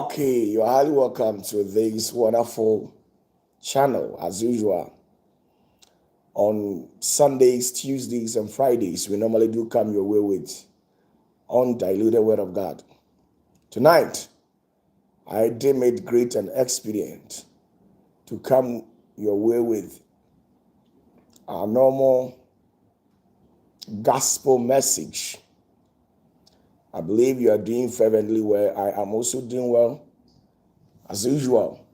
Okay, you're highly welcome to this wonderful channel. As usual, on Sundays, Tuesdays, and Fridays, we normally do come your way with undiluted Word of God. Tonight, I deem it great and expedient to come your way with our normal gospel message. I believe you are doing fervently well. I am also doing well, as usual.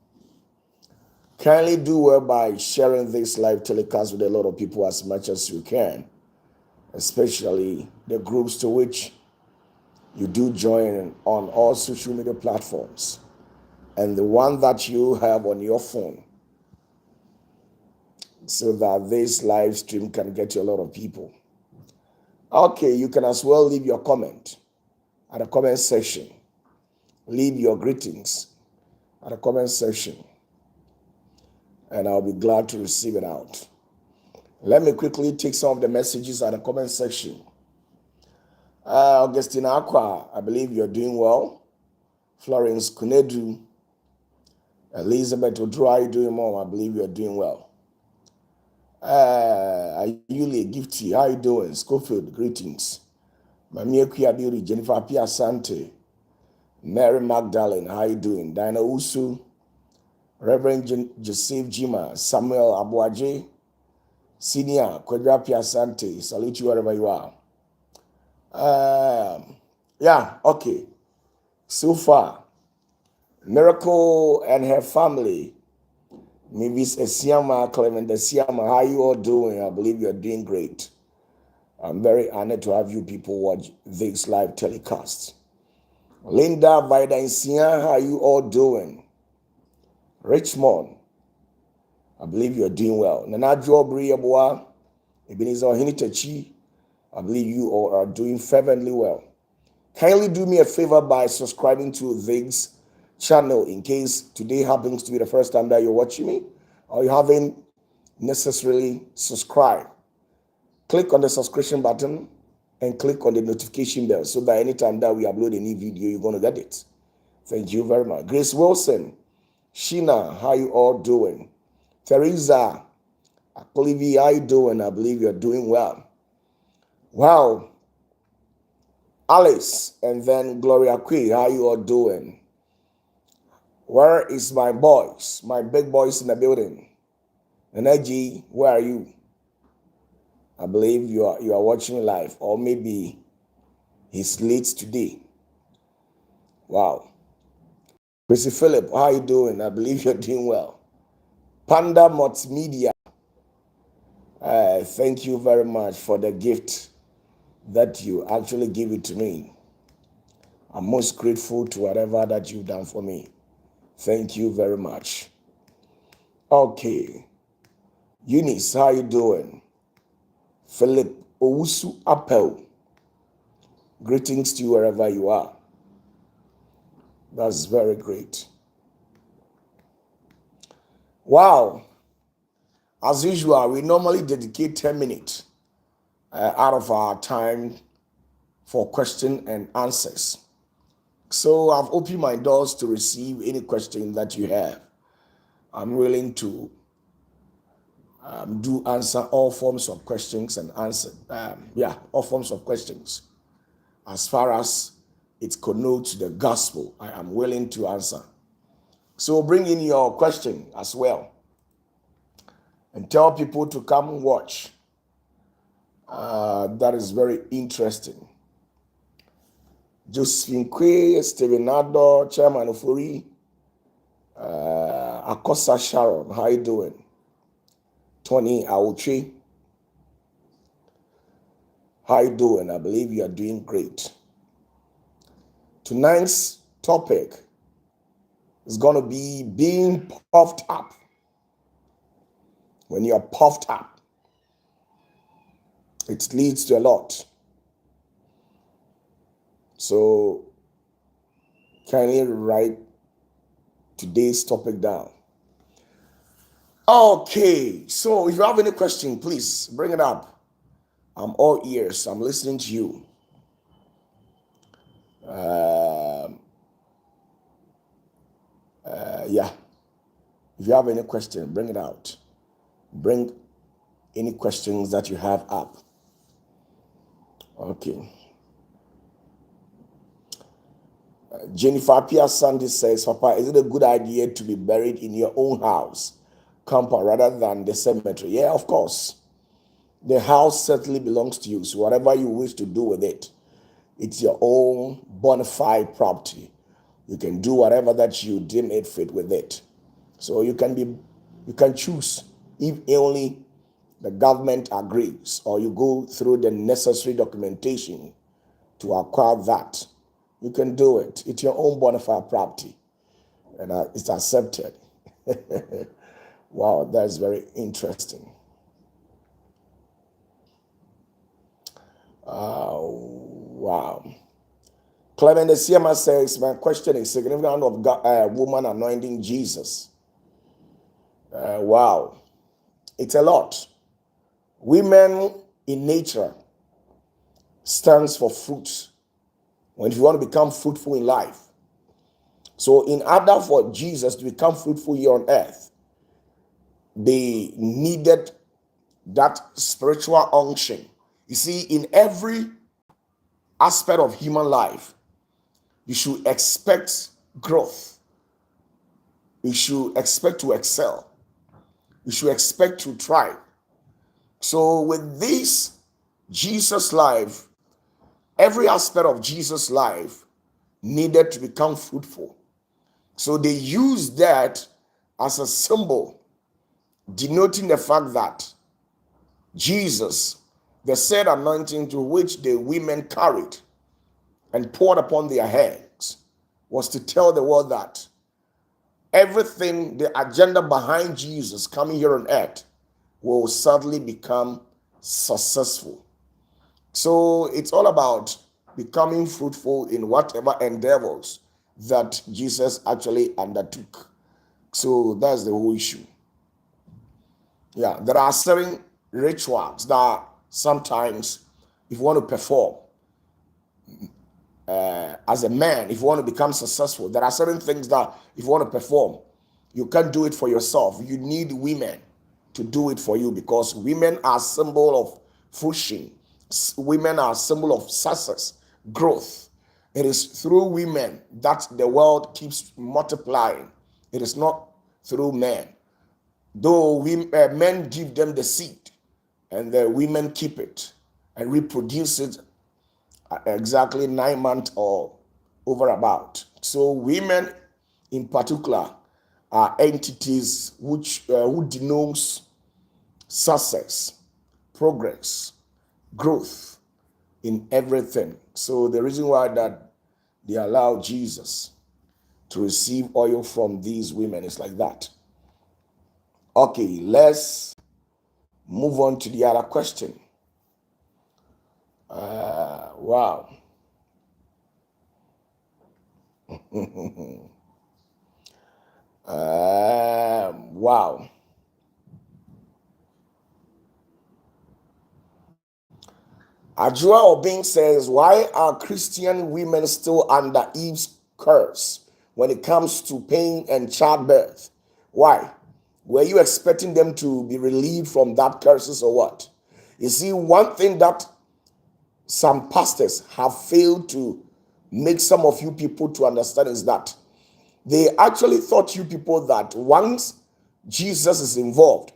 Kindly do well by sharing this live telecast with a lot of people as much as you can, especially the groups to which you do join on all social media platforms and the one that you have on your phone, so that this live stream can get to a lot of people. Okay, you can as well leave your comment at the comment section. Leave your greetings at the comment section, and I'll be glad to receive it out. Let me quickly take some of the messages at the comment section. Augustina Aqua, I believe you're doing well. Florence Kunedu, Elizabeth Odro, are you doing well? I believe you're doing well. Ayuli Gifty, how you doing? Schofield, greetings. Mamie Kuyabiri, Jennifer Piasante, Mary Magdalene, how you doing? Diana Usu, Reverend Joseph Jima, Samuel Abuaje, Senior Kwadra Piasante, salute you wherever you are. Okay. So far, Miracle and her family, Mavis Esiama, Clement Esiama, how you all doing? I believe you're doing great. I'm very honored to have you people watch this live telecast. Linda Vida Insia, how you all doing? Richmond, I believe you're doing well. Nanajo Briabwa, Ebenezer Hinitachi, I believe you all are doing fervently well. Kindly do me a favor by subscribing to this channel in case today happens to be the first time that you're watching me or you haven't necessarily subscribed. Click on the subscription button and click on the notification bell so that anytime that we upload a new video, you're going to get it. Thank you very much. Grace Wilson, Sheena, how you all doing? Teresa, Olivia, how you doing? I believe you're doing well. Wow. Alice, and then Gloria Quay, how you all doing? Where is my boys, my big boys in the building? Neneji, where are you? I believe you are watching live, or maybe he's late today. Wow. Chrissy Philip, how you doing? I believe you're doing well. Panda Multimedia, thank you very much for the gift that you actually give it to me. I'm most grateful to whatever that you've done for me. Thank you very much. Okay. Eunice, how you doing? Philip Owusu Appel, greetings to you wherever you are. That's very great. Wow. As usual, we normally dedicate 10 minutes out of our time for question and answers. So I've opened my doors to receive any question that you have. I'm willing to do answer all forms of questions and answer. All forms of questions. As far as it connotes the gospel, I am willing to answer. So bring in your question as well. And tell people to come watch. That is very interesting. Josephine Kwe, Steven Nado, Chairman of Ori, Akosa Sharon, how you doing? Tony Auchi, how you doing? I believe you are doing great. Tonight's topic is going to be being puffed up. When you're puffed up, it leads to a lot. So, kindly write today's topic down. Okay, so if you have any question, please bring it up. I'm all ears. I'm listening to you. Yeah. If you have any question, bring it out. Bring any questions that you have up. Okay. Jennifer Pierce Sandy says, Papa, is it a good idea to be buried in your own house, compound, rather than the cemetery? Yeah, of course. The house certainly belongs to you. So whatever you wish to do with it, it's your own bona fide property. You can do whatever that you deem it fit with it. So you can choose if only the government agrees, or you go through the necessary documentation to acquire that. You can do it. It's your own bona fide property, and it's accepted. Wow, that's very interesting. Wow. Clement Siama says, my question is significant of God, woman anointing Jesus. Wow. It's a lot. Women in nature stands for fruit. When you want to become fruitful in life. So in order for Jesus to become fruitful here on earth, they needed that spiritual unction. You see, in every aspect of human life, you should expect growth. You should expect to excel. You should expect to thrive. So with this Jesus life, every aspect of Jesus' life needed to become fruitful. So they used that as a symbol, denoting the fact that Jesus, the said anointing to which the women carried and poured upon their heads, was to tell the world that everything, the agenda behind Jesus coming here on earth, will suddenly become successful. So it's all about becoming fruitful in whatever endeavors that Jesus actually undertook. So that's the whole issue. Yeah, there are certain rituals that sometimes, if you want to perform as a man, if you want to become successful, there are certain things that if you want to perform, you can't do it for yourself. You need women to do it for you, because women are a symbol of fruition. Women are a symbol of success, growth. It is through women that the world keeps multiplying. It is not through men. Though men give them the seed, and the women keep it and reproduce it exactly 9 months or over about. So women in particular are entities which who denotes success, progress, growth in everything. So the reason why that they allow Jesus to receive oil from these women is like that. Okay, let's move on to the other question. Wow. Wow. Ajua Obing says, why are Christian women still under Eve's curse when it comes to pain and childbirth? Why? Were you expecting them to be relieved from that curses or what? You see, one thing that some pastors have failed to make some of you people to understand is that they actually thought you people that once Jesus is involved,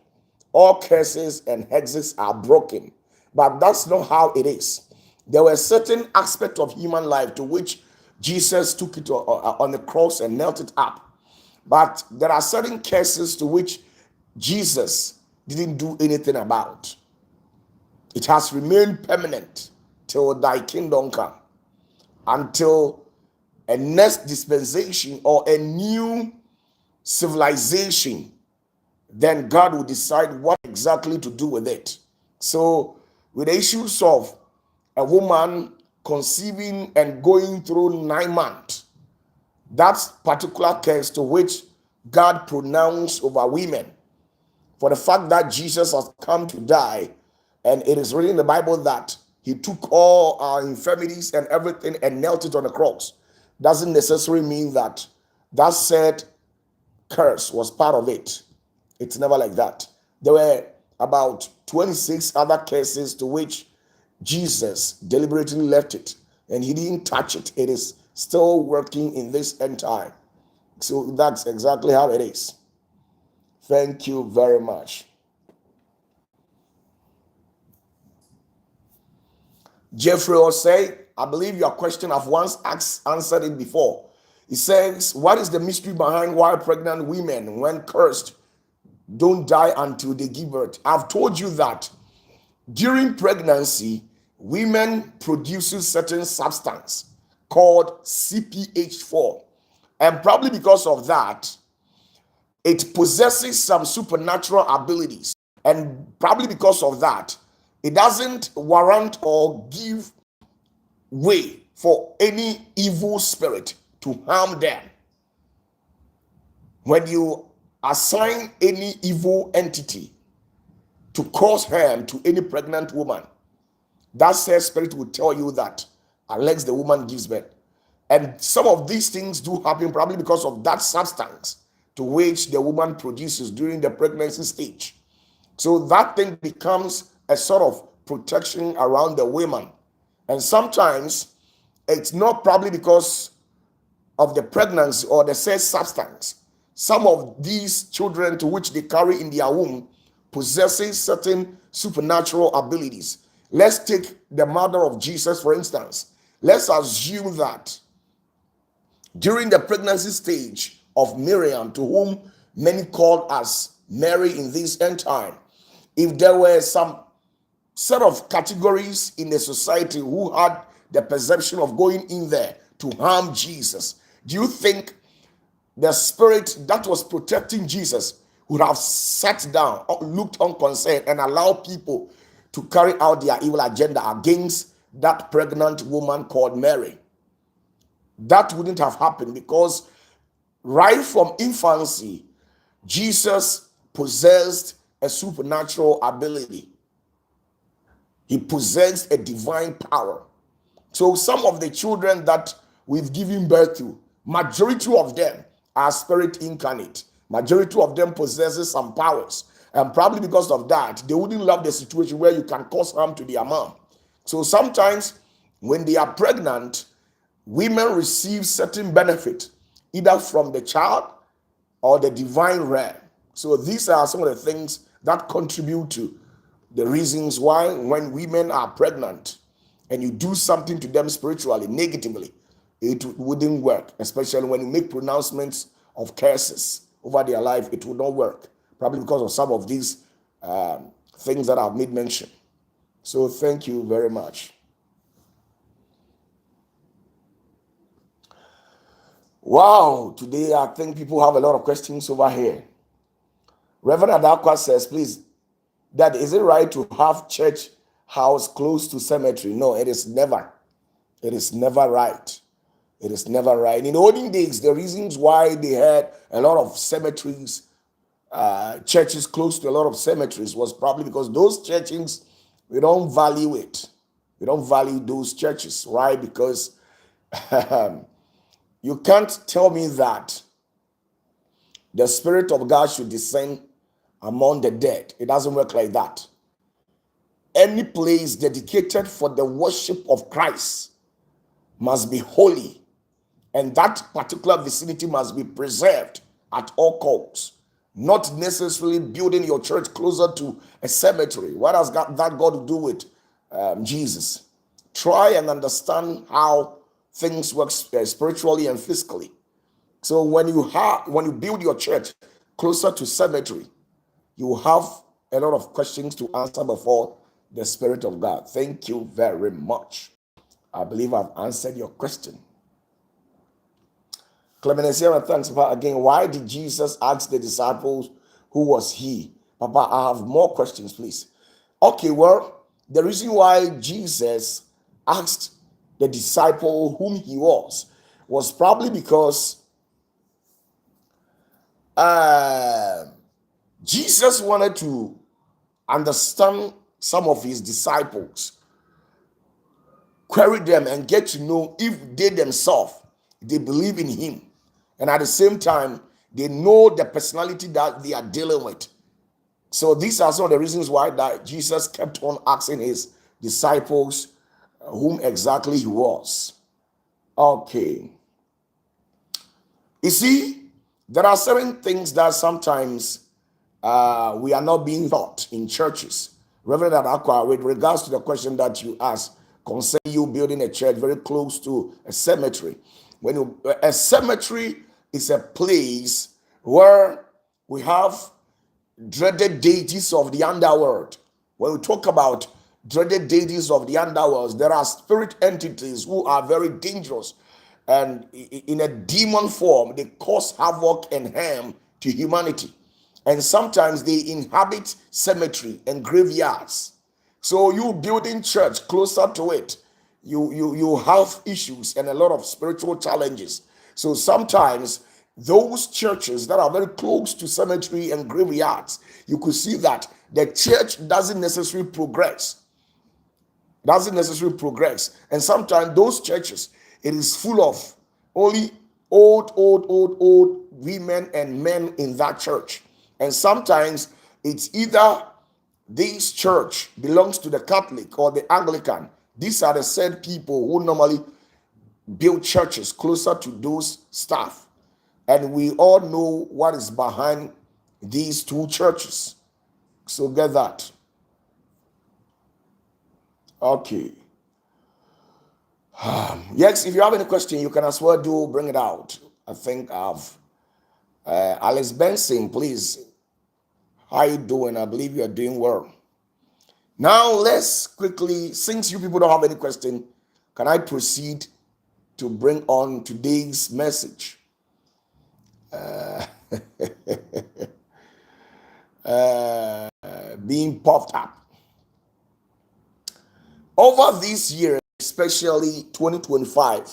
all curses and hexes are broken. But that's not how it is. There were certain aspects of human life to which Jesus took it on the cross and knelt it up. But there are certain cases to which Jesus didn't do anything about. It has remained permanent till thy kingdom come, until a next dispensation or a new civilization, then God will decide what exactly to do with it. So with the issues of a woman conceiving and going through 9 months, that particular case to which God pronounced over women, for the fact that Jesus has come to die, and it is written in the Bible that he took all our infirmities and everything and knelt it on the cross, doesn't necessarily mean that that said curse was part of it. It's never like that. There were about 26 other cases to which Jesus deliberately left it, and he didn't touch it. It is still working in this end time. So that's exactly how it is. Thank you very much. Jeffrey will say, I believe your question, I've once answered it before. He says, what is the mystery behind why pregnant women, when cursed, don't die until they give birth? I've told you that during pregnancy, women produces certain substance called CPH4. And probably because of that, it possesses some supernatural abilities. And probably because of that, it doesn't warrant or give way for any evil spirit to harm them. When you assign any evil entity to cause harm to any pregnant woman, that said spirit will tell you that unless the woman gives birth. And some of these things do happen probably because of that substance to which the woman produces during the pregnancy stage. So that thing becomes a sort of protection around the woman. And sometimes it's not probably because of the pregnancy or the said substance. Some of these children to which they carry in their womb possesses certain supernatural abilities. Let's take the mother of Jesus, for instance. Let's assume that during the pregnancy stage of Miriam, to whom many called as Mary in this end time, if there were some set of categories in the society who had the perception of going in there to harm Jesus, do you think the spirit that was protecting Jesus would have sat down, looked unconcerned, and allowed people to carry out their evil agenda against that pregnant woman called Mary? That wouldn't have happened, because right from infancy, Jesus possessed a supernatural ability. He possessed a divine power. So some of the children that we've given birth to, majority of them are spirit incarnate. Majority of them possesses some powers. And probably because of that, they wouldn't love the situation where you can cause harm to their mom. So sometimes when they are pregnant, women receive certain benefit, either from the child or the divine realm. So these are some of the things that contribute to the reasons why when women are pregnant and you do something to them spiritually, negatively, it wouldn't work, especially when you make pronouncements of curses over their life, it will not work, probably because of some of these things that I've made mention. So thank you very much. Wow, today I think people have a lot of questions over here. Reverend Adakwa says, please, Dad, is it right to have church house close to cemetery? No, it is never. It is never right. It is never right. In the olden days, the reasons why they had a lot of cemeteries, churches close to a lot of cemeteries, was probably because those churches, we don't value it. We don't value those churches, right? Because you can't tell me that the Spirit of God should descend among the dead. It doesn't work like that. Any place dedicated for the worship of Christ must be holy, and that particular vicinity must be preserved at all costs. Not necessarily building your church closer to a cemetery. What has that got to do with Jesus? Try and understand how things work spiritually and physically. So when you build your church closer to cemetery, you have a lot of questions to answer before the Spirit of God. Thank you very much. I believe I've answered your question. Clemencia, thanks, Papa. Again, why did Jesus ask the disciples who was he? Papa, I have more questions, please. Okay, well, the reason why Jesus asked the disciple whom he was probably because Jesus wanted to understand some of his disciples, query them, and get to know if they themselves, they believe in him. And at the same time, They know the personality that they are dealing with. So these are some of the reasons why that Jesus kept on asking his disciples whom exactly he was. Okay. You see, there are certain things that sometimes we are not being taught in churches. Reverend Adakwa, with regards to the question that you asked concerning you building a church very close to a cemetery. A cemetery is a place where we have dreaded deities of the underworld. When we talk about dreaded deities of the underworld, there are spirit entities who are very dangerous, and in a demon form, they cause havoc and harm to humanity. And sometimes they inhabit cemetery and graveyards. So you building church closer to it, you have issues and a lot of spiritual challenges. So sometimes those churches that are very close to cemetery and graveyards, you could see that the church doesn't necessarily progress. And sometimes those churches, it is full of only old women and men in that church. And sometimes it's either this church belongs to the Catholic or the Anglican. These are the said people who normally build churches closer to those staff. And we all know what is behind these two churches. So get that. Okay. Yes, if you have any question, you can as well do bring it out. I think I've Alice Benson, please. How you doing? I believe you are doing well. Now let's quickly, since you people don't have any question, can I proceed to bring on today's message? Being puffed up. Over this year, especially 2025,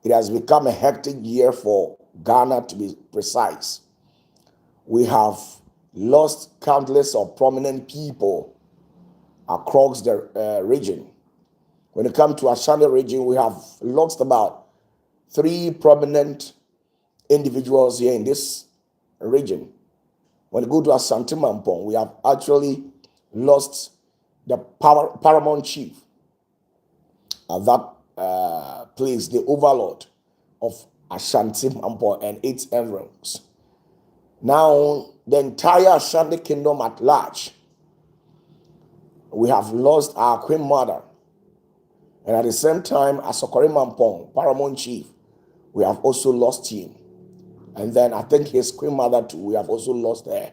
it has become a hectic year for Ghana, to be precise. We have lost countless of prominent people across the region. When it comes to Ashanti region, we have lost about 3 prominent individuals here in this region. When you go to Asante Mampong, we have actually lost the paramount chief at that place, the overlord of Ashanti Mampong and its environs. Now, the entire Ashanti kingdom at large, we have lost our queen mother. And at the same time, Asokore Mampong, paramount chief, we have also lost him. And then I think his queen mother too, we have also lost her.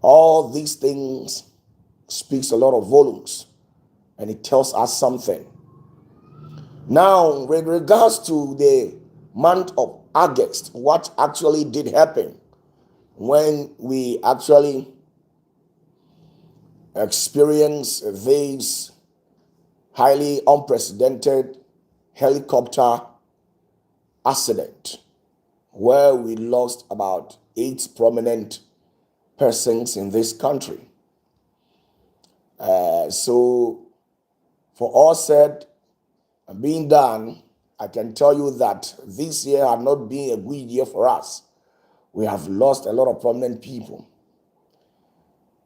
All these things speaks a lot of volumes, and it tells us something. Now, with regards to the month of August, what actually did happen when we actually experienced this highly unprecedented helicopter accident where we lost about 8 prominent persons in this country. So for all said and being done, I can tell you that this year has not been a good year for us. We have lost a lot of prominent people.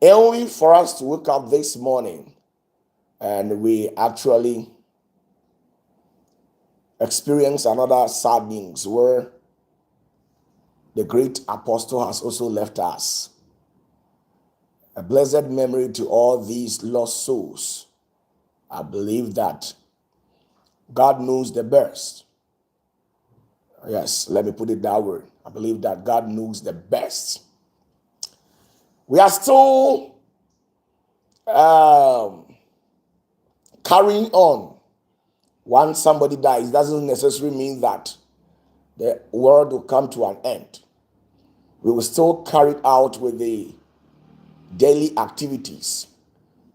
Only for us to wake up this morning and we actually experience another sad news where the great apostle has also left us. A blessed memory to all these lost souls. I believe that God knows the best. Yes, let me put it that way. I believe that God knows the best. We are still carrying on. Once somebody dies, doesn't necessarily mean that the world will come to an end. We will still carry out with the daily activities.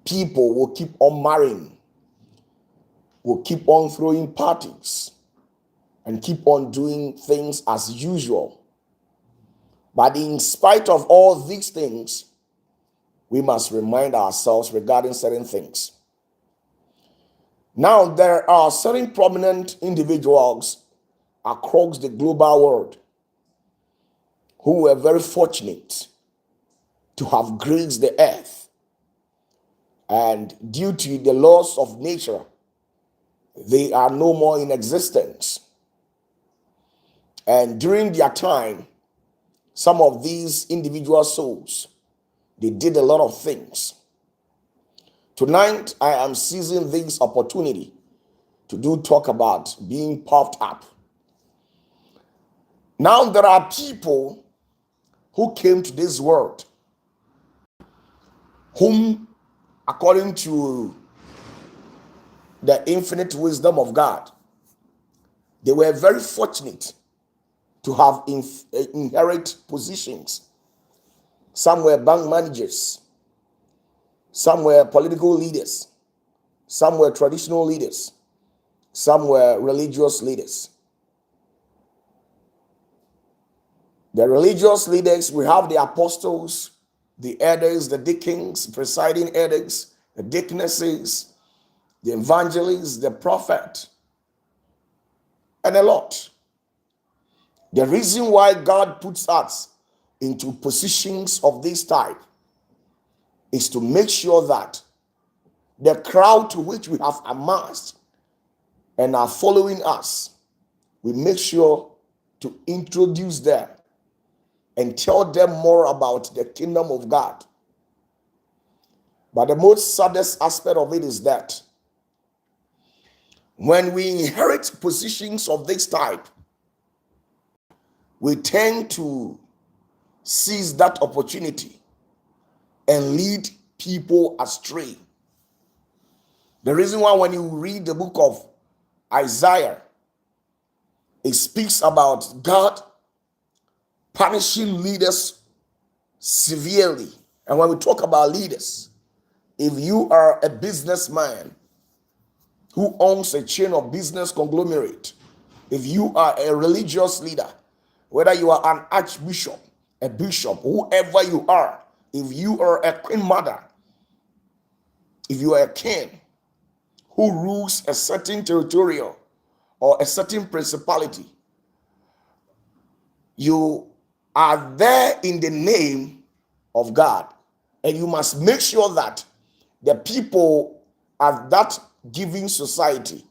People will keep on marrying, will keep on throwing parties, and keep on doing things as usual. But in spite of all these things, we must remind ourselves regarding certain things. Now, there are certain prominent individuals across the global world who were very fortunate to have graced the earth, and due to the laws of nature, they are no more in existence. And during their time, some of these individual souls, they did a lot of things. Tonight, I am seizing this opportunity to talk about being puffed up. Now, there are people who came to this world whom, according to the infinite wisdom of God, they were very fortunate to have inherit positions. Some were bank managers, some were political leaders, some were traditional leaders, some were religious leaders. The religious leaders, we have the apostles, the elders, the deacons, presiding elders, the deaconesses, the evangelists, the prophet, and a lot. The reason why God puts us into positions of this type is to make sure that the crowd to which we have amassed and are following us, we make sure to introduce them and tell them more about the kingdom of God. But the most saddest aspect of it is that when we inherit positions of this type, we tend to seize that opportunity and lead people astray. The reason why when you read the book of Isaiah, it speaks about God punishing leaders severely. And when we talk about leaders, if you are a businessman who owns a chain of business conglomerate, if you are a religious leader, whether you are an archbishop, a bishop, whoever you are, if you are a queen mother, if you are a king who rules a certain territorial or a certain principality, you are there in the name of God, and you must make sure that the people of that giving society,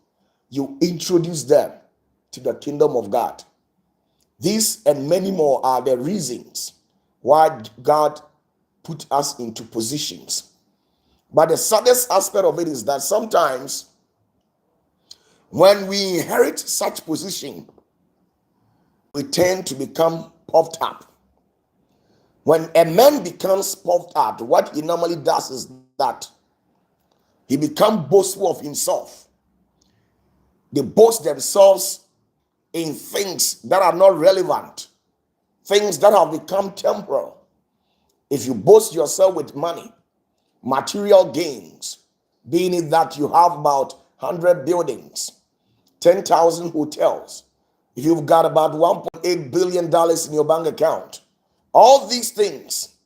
you introduce them to the kingdom of God. These and many more are the reasons why God put us into positions. But the saddest aspect of it is that sometimes when we inherit such position, we tend to become puffed up. When a man becomes puffed up, what he normally does is that he becomes boastful of himself. They boast themselves in things that are not relevant, things that have become temporal. If you boast yourself with money, material gains, being it that you have about 100 buildings, 10,000 hotels, if you've got about $1.8 billion in your bank account, all these things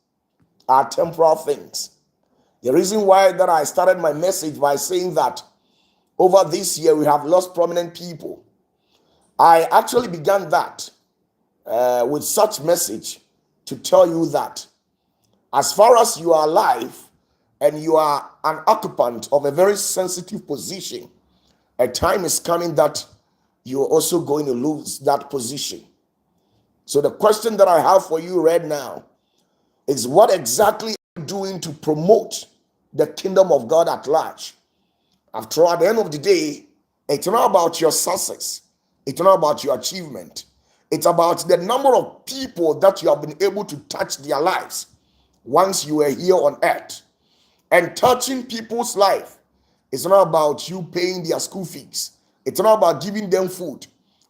are temporal things. The reason why that I started my message by saying that over this year we have lost prominent people, I actually began that with such message to tell you that as far as you are alive and you are an occupant of a very sensitive position, a time is coming that you're also going to lose that position. So the question that I have for you right now is, what exactly are you doing to promote the kingdom of God at large? After all, at the end of the day, it's not about your success. It's not about your achievement. It's about the number of people that you have been able to touch their lives once you were here on earth. And touching people's life, it's not about you paying their school fees. It's not about giving them food.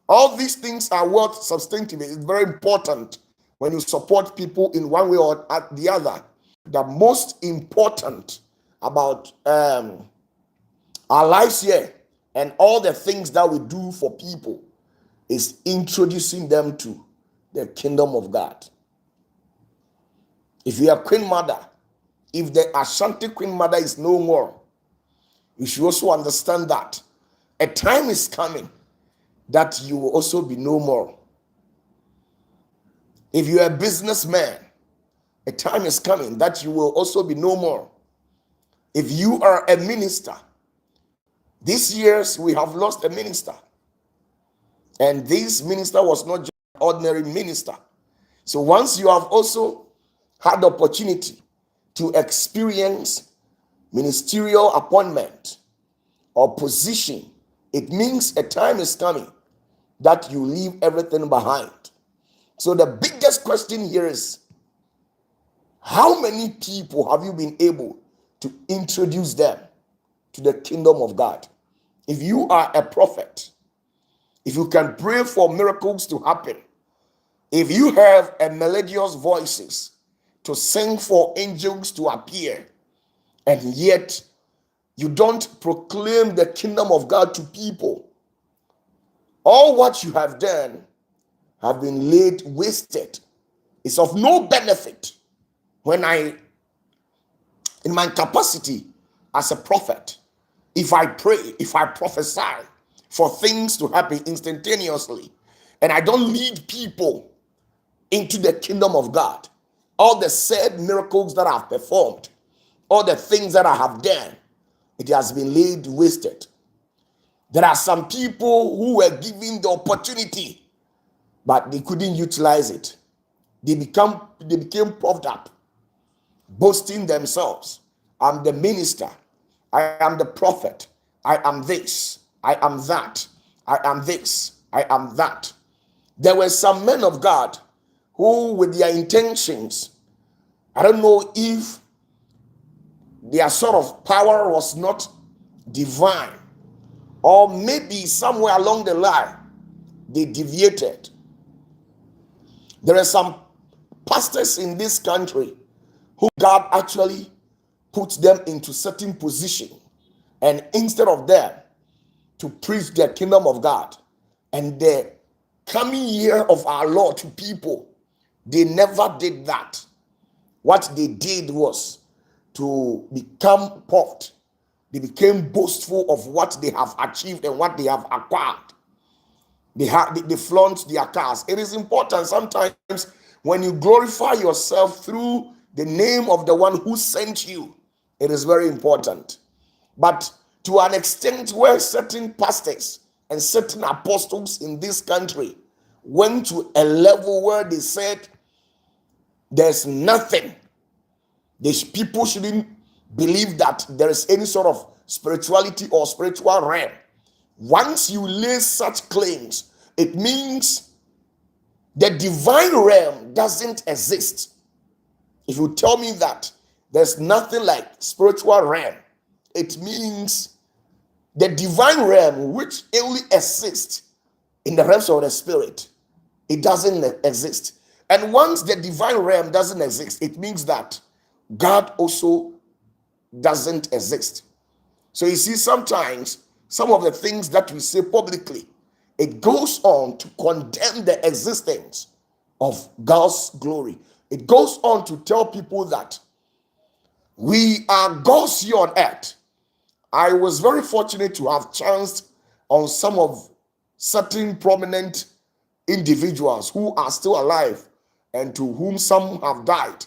All these things are worth substantive. It's very important when you support people in one way or the other. The most important about our lives here and all the things that we do for people is introducing them to the kingdom of God. If you are queen mother, if the Ashanti queen mother is no more, you should also understand that a time is coming that you will also be no more. If you're a businessman, a time is coming that you will also be no more. If you are a minister, this years we have lost a minister. And this minister was not just an ordinary minister. So once you have also had the opportunity to experience ministerial appointment or position, it means a time is coming that you leave everything behind. So the biggest question here is, how many people have you been able to introduce them to the kingdom of God? If you are a prophet, if you can pray for miracles to happen, if you have a melodious voices to sing for angels to appear, and yet you don't proclaim the kingdom of God to people, all what you have done have been laid wasted. It's of no benefit. When in my capacity as a prophet, if I pray, if I prophesy for things to happen instantaneously, and I don't lead people into the kingdom of God, all the said miracles that I've performed, all the things that I have done, it has been laid wasted. There are some people who were given the opportunity, but they couldn't utilize it. They became puffed up, boasting themselves. I'm the minister. I am the prophet. I am this. I am that. I am this. I am that. There were some men of God who, with their intentions, I don't know if their sort of power was not divine, or maybe somewhere along the line they deviated. There are some pastors in this country who God actually puts them into certain position, and instead of them to preach the kingdom of God and the coming year of our Lord to people, they never did that. What they did was to become puffed. They became boastful of what they have achieved and what they have acquired. They flaunt their cars. It is important sometimes when you glorify yourself through the name of the one who sent you. It is very important. But to an extent where certain pastors and certain apostles in this country went to a level where they said there's nothing. These people shouldn't believe that there is any sort of spirituality or spiritual realm. Once you lay such claims, it means the divine realm doesn't exist. If you tell me that there's nothing like spiritual realm, it means the divine realm, which only exists in the realms of the spirit, it doesn't exist. And once the divine realm doesn't exist, it means that God also doesn't exist. So you see, sometimes some of the things that we say publicly, it goes on to condemn the existence of God's glory. It goes on to tell people that we are God's here on earth. I was very fortunate to have chanced on some of certain prominent individuals who are still alive and to whom some have died.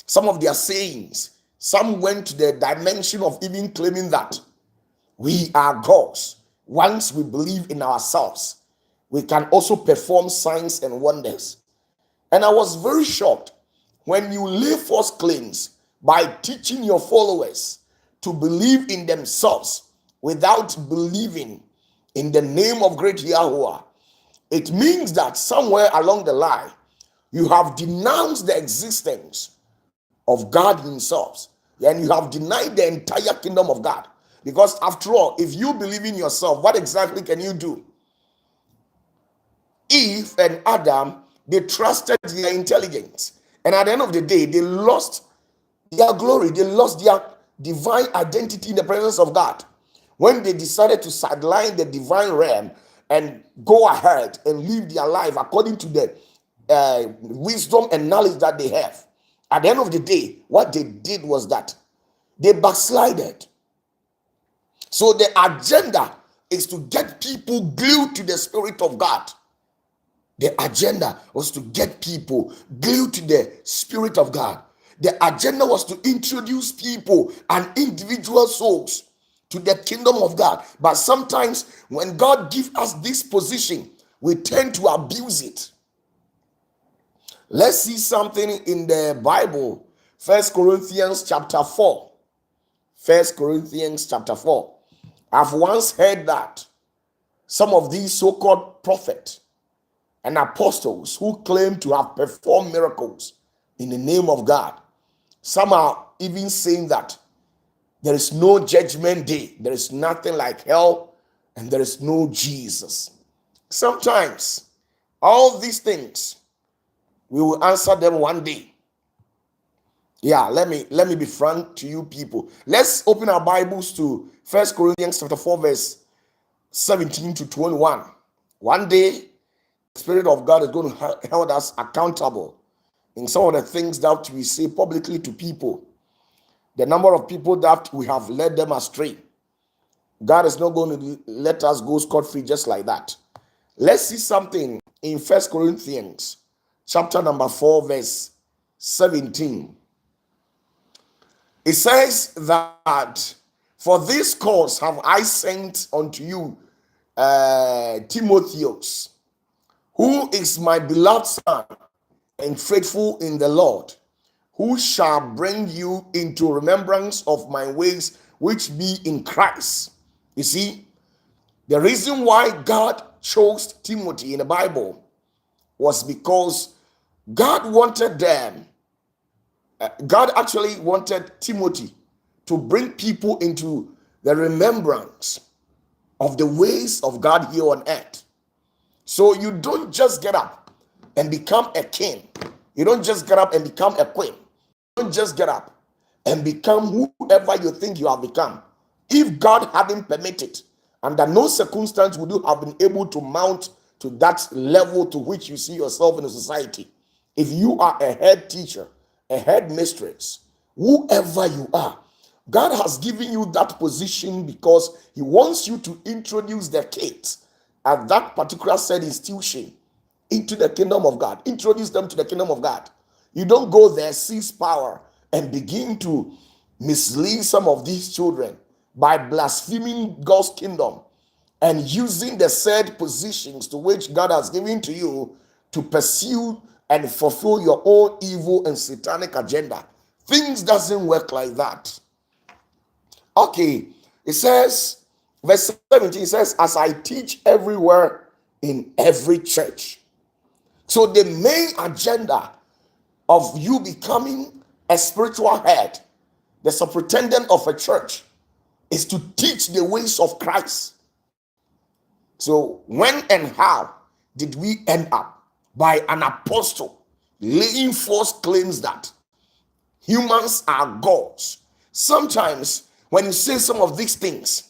Some of their sayings, some went to the dimension of even claiming that we are gods. Once we believe in ourselves, we can also perform signs and wonders. And I was very shocked when you lay false claims by teaching your followers to believe in themselves without believing in the name of great Yahweh. It means that somewhere along the line, you have denounced the existence of God himself, and you have denied the entire kingdom of God. Because after all, if you believe in yourself, what exactly can you do? Eve and Adam, they trusted their intelligence, and at the end of the day, they lost their glory. They lost their divine identity in the presence of God when they decided to sideline the divine realm and go ahead and live their life according to the wisdom and knowledge that they have. At the end of the day, what they did was that they backslided. So the agenda is to get people glued to the Spirit of God. The agenda was to get people glued to the Spirit of God. The agenda was to introduce people and individual souls to the kingdom of God. But sometimes when God gives us this position, we tend to abuse it. Let's see something in the Bible. 1 Corinthians chapter 4. 1 Corinthians chapter 4. I've once heard that some of these so-called prophets and apostles who claim to have performed miracles in the name of God, some are even saying that there is no judgment day, there is nothing like hell, and there is no Jesus. Sometimes all these things, we will answer them one day. Yeah, let me be frank to you people. Let's open our Bibles to 1 Corinthians chapter 4, verse 17 to 21. One day, the Spirit of God is going to hold us accountable in some of the things that we say publicly to people. The number of people that we have led them astray. God is not going to let us go scot-free just like that. Let's see something in 1 Corinthians chapter number 4, verse 17. It says that, for this cause have I sent unto you Timotheus, who is my beloved son and faithful in the Lord, who shall bring you into remembrance of my ways which be in Christ. You see, the reason why God chose Timothy in the Bible was because God wanted them. God actually wanted Timothy to bring people into the remembrance of the ways of God here on earth. So you don't just get up and become a king. You don't just get up and become a queen. You don't just get up and become whoever you think you have become. If God hadn't permitted, under no circumstance would you have been able to mount to that level to which you see yourself in a society. If you are a head teacher, a head mistress, whoever you are, God has given you that position because he wants you to introduce the kids at that particular said institution into the kingdom of God. Introduce them to the kingdom of God. You don't go there, seize power, and begin to mislead some of these children by blaspheming God's kingdom and using the said positions to which God has given to you to pursue and fulfill your own evil and satanic agenda. Things doesn't work like that. Okay, it says, verse 17 says, as I teach everywhere in every church. So the main agenda of you becoming a spiritual head, the superintendent of a church, is to teach the ways of Christ. So when and how did we end up by an apostle laying false claims that humans are gods? Sometimes when you say some of these things,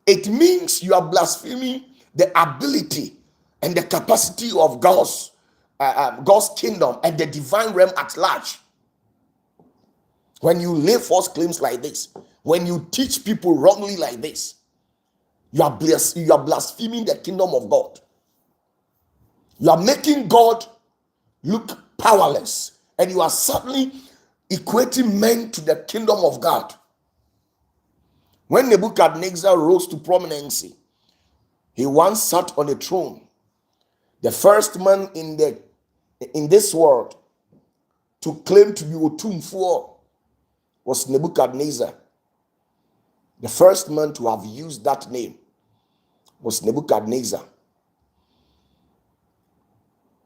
it means you are blaspheming the ability and the capacity of God's kingdom and the divine realm at large. When you lay false claims like this, when you teach people wrongly like this, you are blaspheming the kingdom of God. You are making God look powerless, and you are suddenly equating men to the kingdom of God. When Nebuchadnezzar rose to prominence, he once sat on a throne. The first man in this world to claim to be Otumfuo was Nebuchadnezzar. The first man to have used that name was Nebuchadnezzar.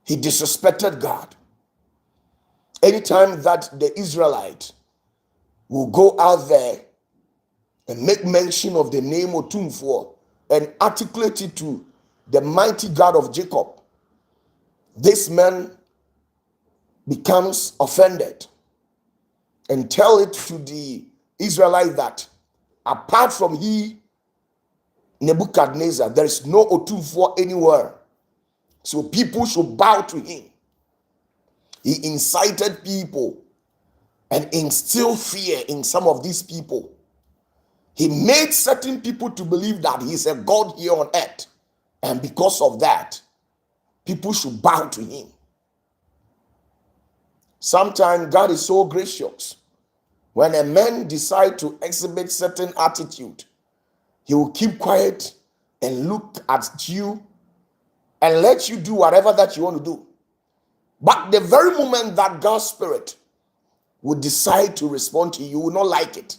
He disrespected God. Anytime that the Israelite will go out there and make mention of the name Otumfuo and articulate it to the mighty God of Jacob, this man becomes offended and tell it to the Israelite that apart from he, Nebuchadnezzar, there is no Otumfuo anywhere. So people should bow to him. He incited people and instilled fear in some of these people. He made certain people to believe that he's a God here on earth. And because of that, people should bow to him. Sometimes God is so gracious. When a man decides to exhibit certain attitude, he will keep quiet and look at you and let you do whatever that you want to do. But the very moment that God's Spirit will decide to respond to you, you will not like it.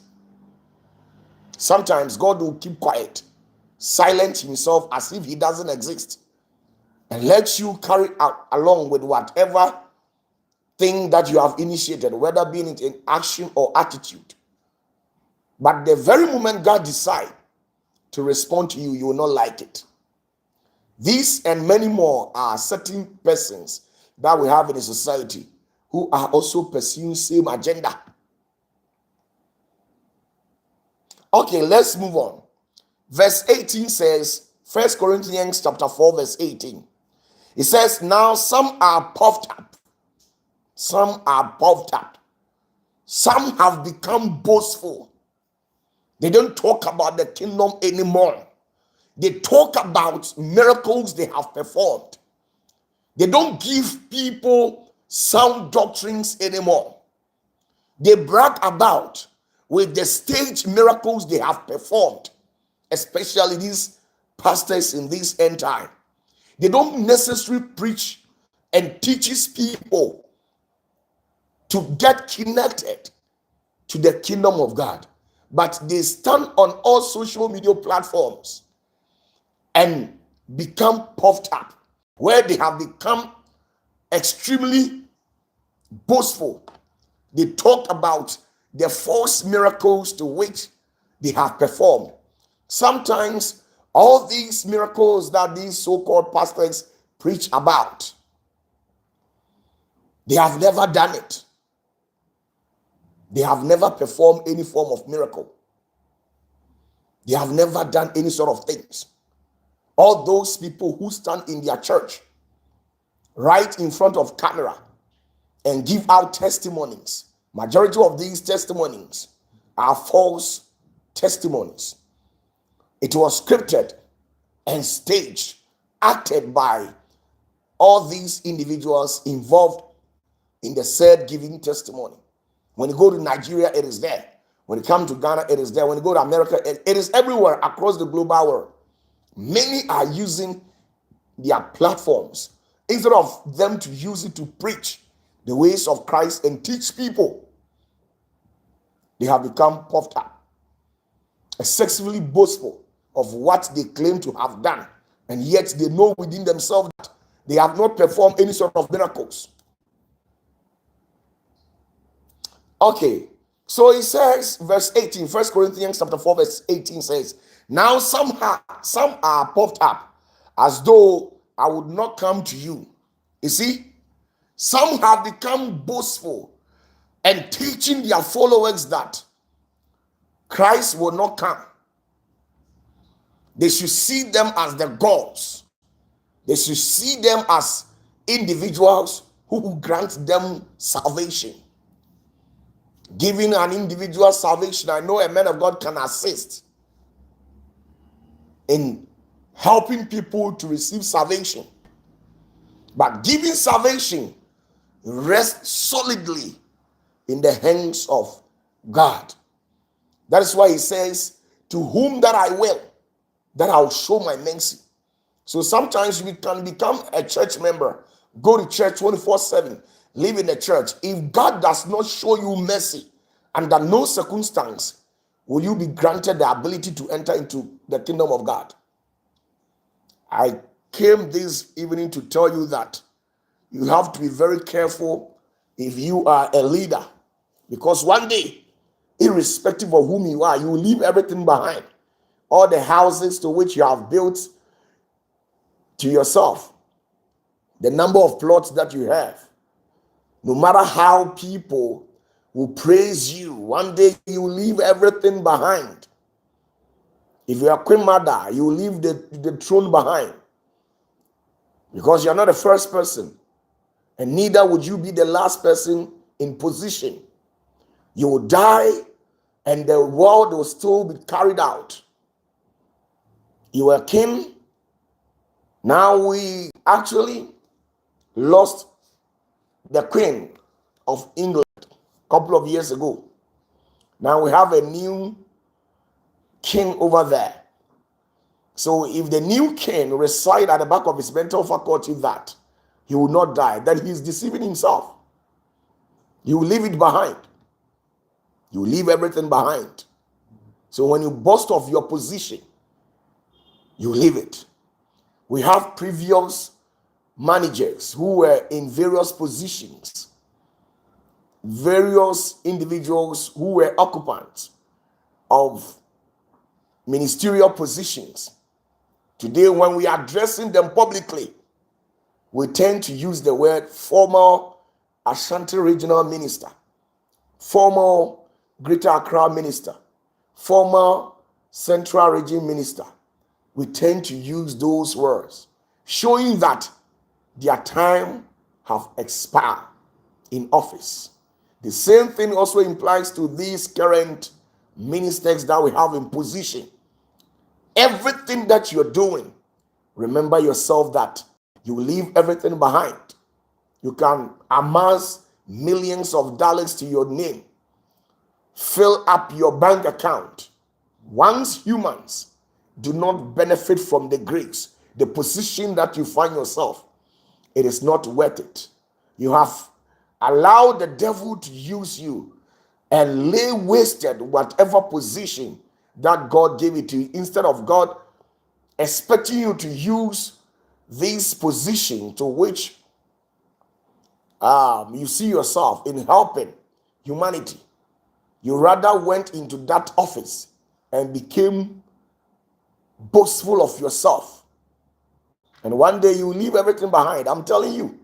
Sometimes God will keep quiet, silent himself as if he doesn't exist, and let you carry out along with whatever thing that you have initiated, whether being it in action or attitude. But the very moment God decides to respond to you, you will not like it. These and many more are certain persons that we have in a society who are also pursuing same agenda. Okay, let's move on. Verse 18 says, 1 Corinthians chapter 4, verse 18. It says, now some are puffed up. Some are puffed up. Some have become boastful. They don't talk about the kingdom anymore. They talk about miracles they have performed. They don't give people sound doctrines anymore. They brag about with the stage miracles they have performed, especially these pastors in this end time. They don't necessarily preach and teaches people to get connected to the kingdom of God, but they stand on all social media platforms and become puffed up, where they have become extremely boastful. They talk about the false miracles to which they have performed. Sometimes all these miracles that these so-called pastors preach about, they have never done it. They have never performed any form of miracle. They have never done any sort of things. All those people who stand in their church right in front of camera and give out testimonies, majority of these testimonies are false testimonies. It was scripted and staged, acted by all these individuals involved in the said giving testimony. When you go to Nigeria, it is there. When you come to Ghana, it is there. When you go to America, it is everywhere across the global world. Many are using their platforms instead of them to use it to preach the ways of Christ and teach people. They have become puffed up, excessively boastful of what they claim to have done, and yet they know within themselves that they have not performed any sort of miracles. Okay, so it says, verse 18, 1 Corinthians chapter 4, verse 18 says, now some are puffed up, as though I would not come to you. You see, some have become boastful and teaching their followers that Christ will not come. They should see them as the gods. They should see them as individuals who will grant them salvation. Giving an individual salvation, I know a man of God can assist in helping people to receive salvation. But giving salvation rests solidly in the hands of God. That is why he says, to whom that I will, that I'll show my mercy. So sometimes we can become a church member, go to church 24/7, live in the church. If God does not show you mercy, under no circumstance will you be granted the ability to enter into the kingdom of God. I came this evening to tell you that you have to be very careful if you are a leader, because one day, irrespective of whom you are, you will leave everything behind. All the houses to which you have built to yourself, the number of plots that you have, no matter how people will praise you, one day you will leave everything behind. If you are queen mother, you will leave the throne behind, because you're not the first person, and neither would you be the last person in position. You will die, and the world will still be carried out. You were king. Now we actually lost the Queen of England a couple of years ago. Now we have a new king over there. So if the new king reside at the back of his mental faculty that he will not die, then he's deceiving himself. You will leave it behind. You leave everything behind. So when you boast of your position, you leave it. We have previous managers who were in various positions, various individuals who were occupants of ministerial positions. Today, when we are addressing them publicly, we tend to use the word former Ashanti Regional Minister, former Greater Accra Minister, former Central Region Minister. We tend to use those words, showing that their time have expired in office. The same thing also implies to these current ministers that we have in position. Everything that you're doing, remember yourself that you leave everything behind. You can amass millions of dollars to your name, fill up your bank account. Once humans do not benefit from the grace, the position that you find yourself, it is not worth it. You have allowed the devil to use you and lay wasted whatever position that God gave it to you, instead of God expecting you to use this position to which you see yourself in helping humanity. You rather went into that office and became boastful of yourself. And one day you leave everything behind. I'm telling you.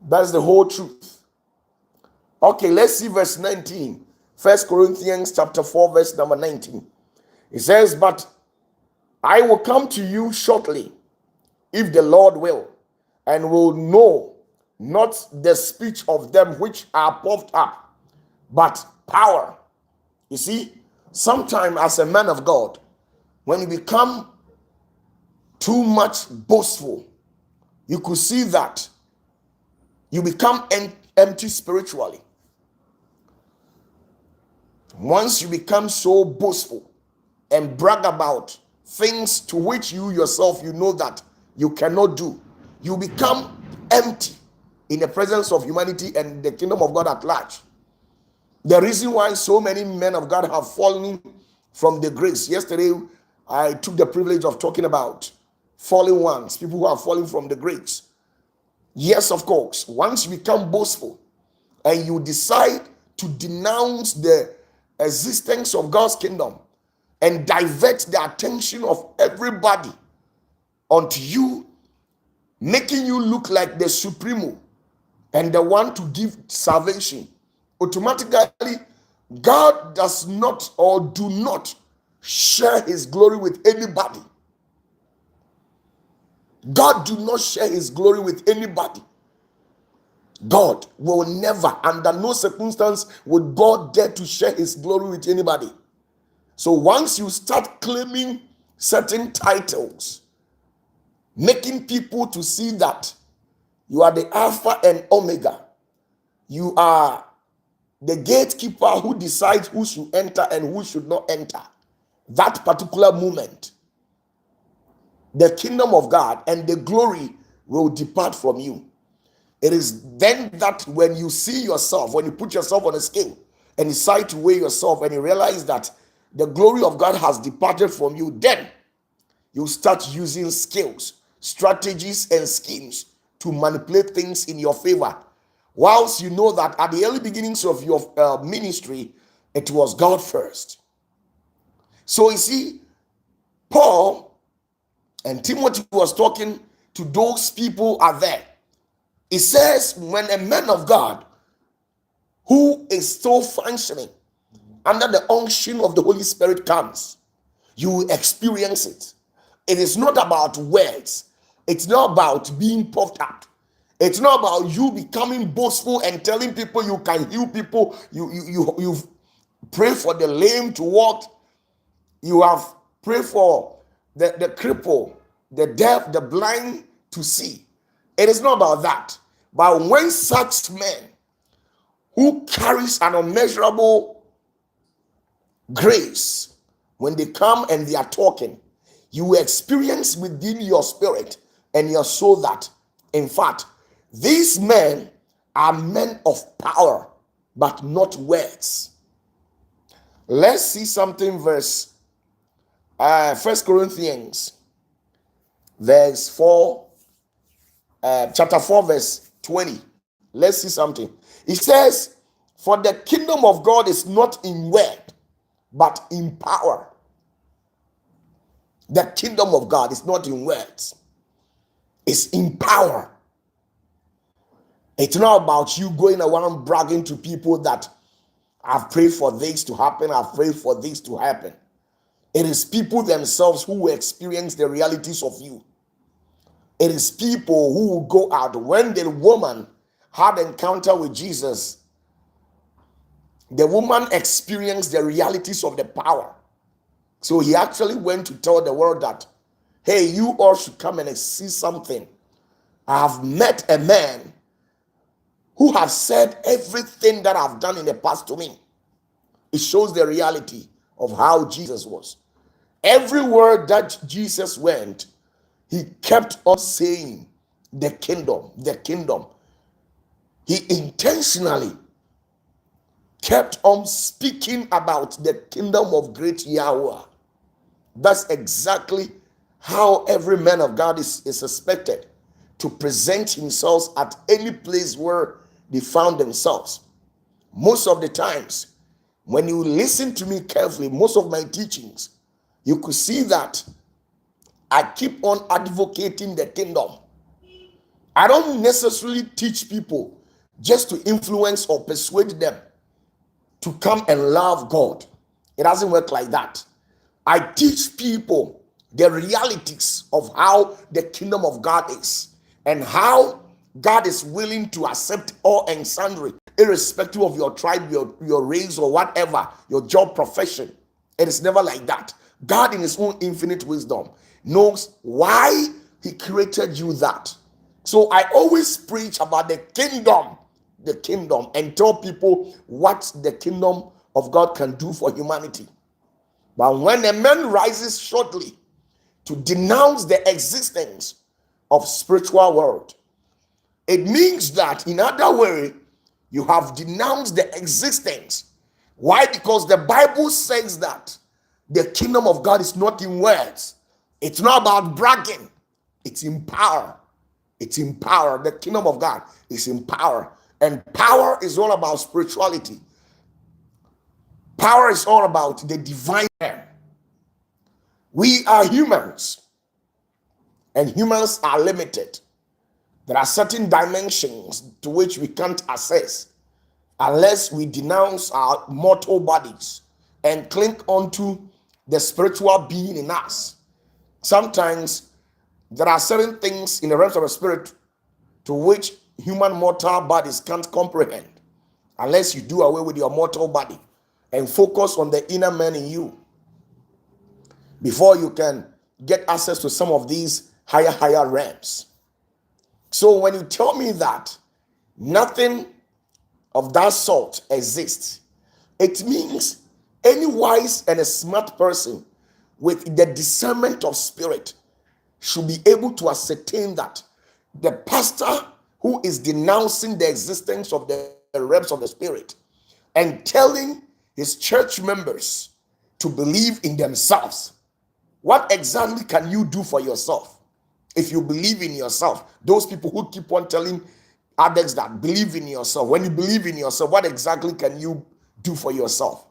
That's the whole truth. Okay, let's see verse 19. 1 Corinthians chapter 4, verse number 19. It says, but I will come to you shortly, if the Lord will, and will know not the speech of them which are puffed up, but power. You see, sometimes as a man of God, when you become too much boastful, you could see that you become empty spiritually. Once you become so boastful and brag about things to which you yourself, you know that you cannot do, you become empty in the presence of humanity and the kingdom of God at large. The reason why so many men of God have fallen from the grace. Yesterday, I took the privilege of talking about fallen ones, people who are falling from the grace. Yes, of course, once you become boastful and you decide to denounce the existence of God's kingdom and divert the attention of everybody onto you, making you look like the supremo and the one to give salvation, automatically God does not or do not share his glory with anybody. God do not share his glory with anybody. God will never, under no circumstance, would God dare to share his glory with anybody. So once you start claiming certain titles, making people to see that you are the Alpha and Omega, you are the gatekeeper who decides who should enter and who should not enter, that particular moment, the kingdom of God and the glory will depart from you. It is then that when you see yourself, when you put yourself on a scale and decide to weigh yourself and you realize that the glory of God has departed from you, then you start using skills, strategies, and schemes to manipulate things in your favor. Whilst you know that at the early beginnings of your ministry, it was God first. So you see, Paul and Timothy was talking to those people out there. It says, when a man of God who is still functioning under the unction of the Holy Spirit comes, you will experience it. It is not about words. It's not about being puffed up. It's not about you becoming boastful and telling people you can heal people. You pray for the lame to walk. You have prayed for the cripple, the deaf, the blind to see. It is not about that. But when such men who carries an unmeasurable grace, when they come and they are talking, you will experience within your spirit and your soul that, in fact, these men are men of power, but not words. Let's see something, verse 1 Corinthians, verse 4, chapter 4, verse 20. Let's see something. It says, for the kingdom of God is not in word, but in power. The kingdom of God is not in words, it's in power. It's not about you going around bragging to people that I've prayed for this to happen, I've prayed for this to happen. It is people themselves who will experience the realities of you. It is people who will go out. When the woman had encounter with Jesus, the woman experienced the realities of the power. So he actually went to tell the world that, hey, you all should come and see something. I have met a man who has said everything that I've done in the past to me. It shows the reality of how Jesus was. Everywhere that Jesus went, he kept on saying the kingdom, the kingdom. He intentionally kept on speaking about the kingdom of great Yahweh. That's exactly how every man of God is expected to present himself at any place where they found themselves. Most of the times, when you listen to me carefully, most of my teachings, you could see that I keep on advocating the kingdom. I don't necessarily teach people just to influence or persuade them to come and love God. It doesn't work like that. I teach people the realities of how the kingdom of God is and how God is willing to accept all and sundry, irrespective of your tribe, your race, or whatever, your job profession. It is never like that. God, in his own infinite wisdom, knows why he created you that. So I always preach about the kingdom, and tell people what the kingdom of God can do for humanity. But when a man rises shortly to denounce the existence of spiritual world, it means that, in other words, you have denounced the existence. Why? Because the Bible says that the kingdom of God is not in words. It's not about bragging. It's in power. It's in power. The kingdom of God is in power. And power is all about spirituality. Power is all about the divine. We are humans, and humans are limited. There are certain dimensions to which we can't access unless we denounce our mortal bodies and cling onto the spiritual being in us. Sometimes there are certain things in the realms of the spirit to which human mortal bodies can't comprehend unless you do away with your mortal body and focus on the inner man in you before you can get access to some of these higher realms. So when you tell me that nothing of that sort exists, it means any wise and a smart person with the discernment of spirit should be able to ascertain that the pastor who is denouncing the existence of the realms of the spirit and telling his church members to believe in themselves, what exactly can you do for yourself? If you believe in yourself, those people who keep on telling others that believe in yourself, when you believe in yourself, what exactly can you do for yourself?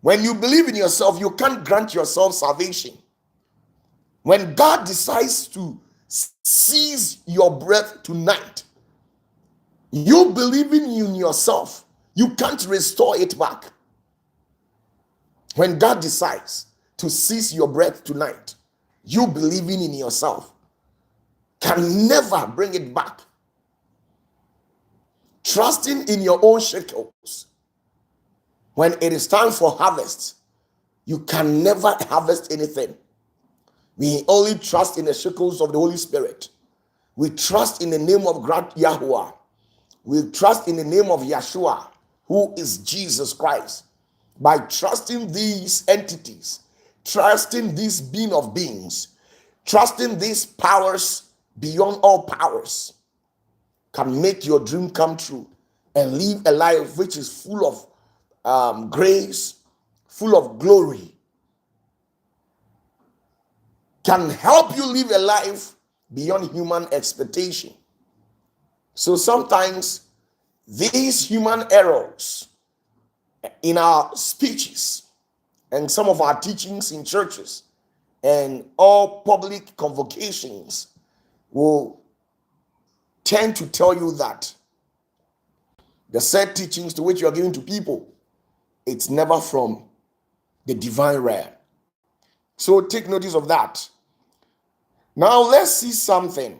When you believe in yourself, you can't grant yourself salvation. When God decides to seize your breath tonight, you believing in yourself, you can't restore it back. When God decides to seize your breath tonight, you believing in yourself can never bring it back. Trusting in your own shekels, when it is time for harvest, you can never harvest anything. We only trust in the shekels of the Holy Spirit. We trust in the name of Yahweh. We trust in the name of Yeshua, who is Jesus Christ. By trusting these entities, trusting this being of beings, trusting these powers beyond all powers, can make your dream come true and live a life which is full of grace, full of glory, can help you live a life beyond human expectation. So sometimes these human errors in our speeches and some of our teachings in churches and all public convocations will tend to tell you that the said teachings to which you are giving to people, it's never from the divine realm. So take notice of that. Now let's see something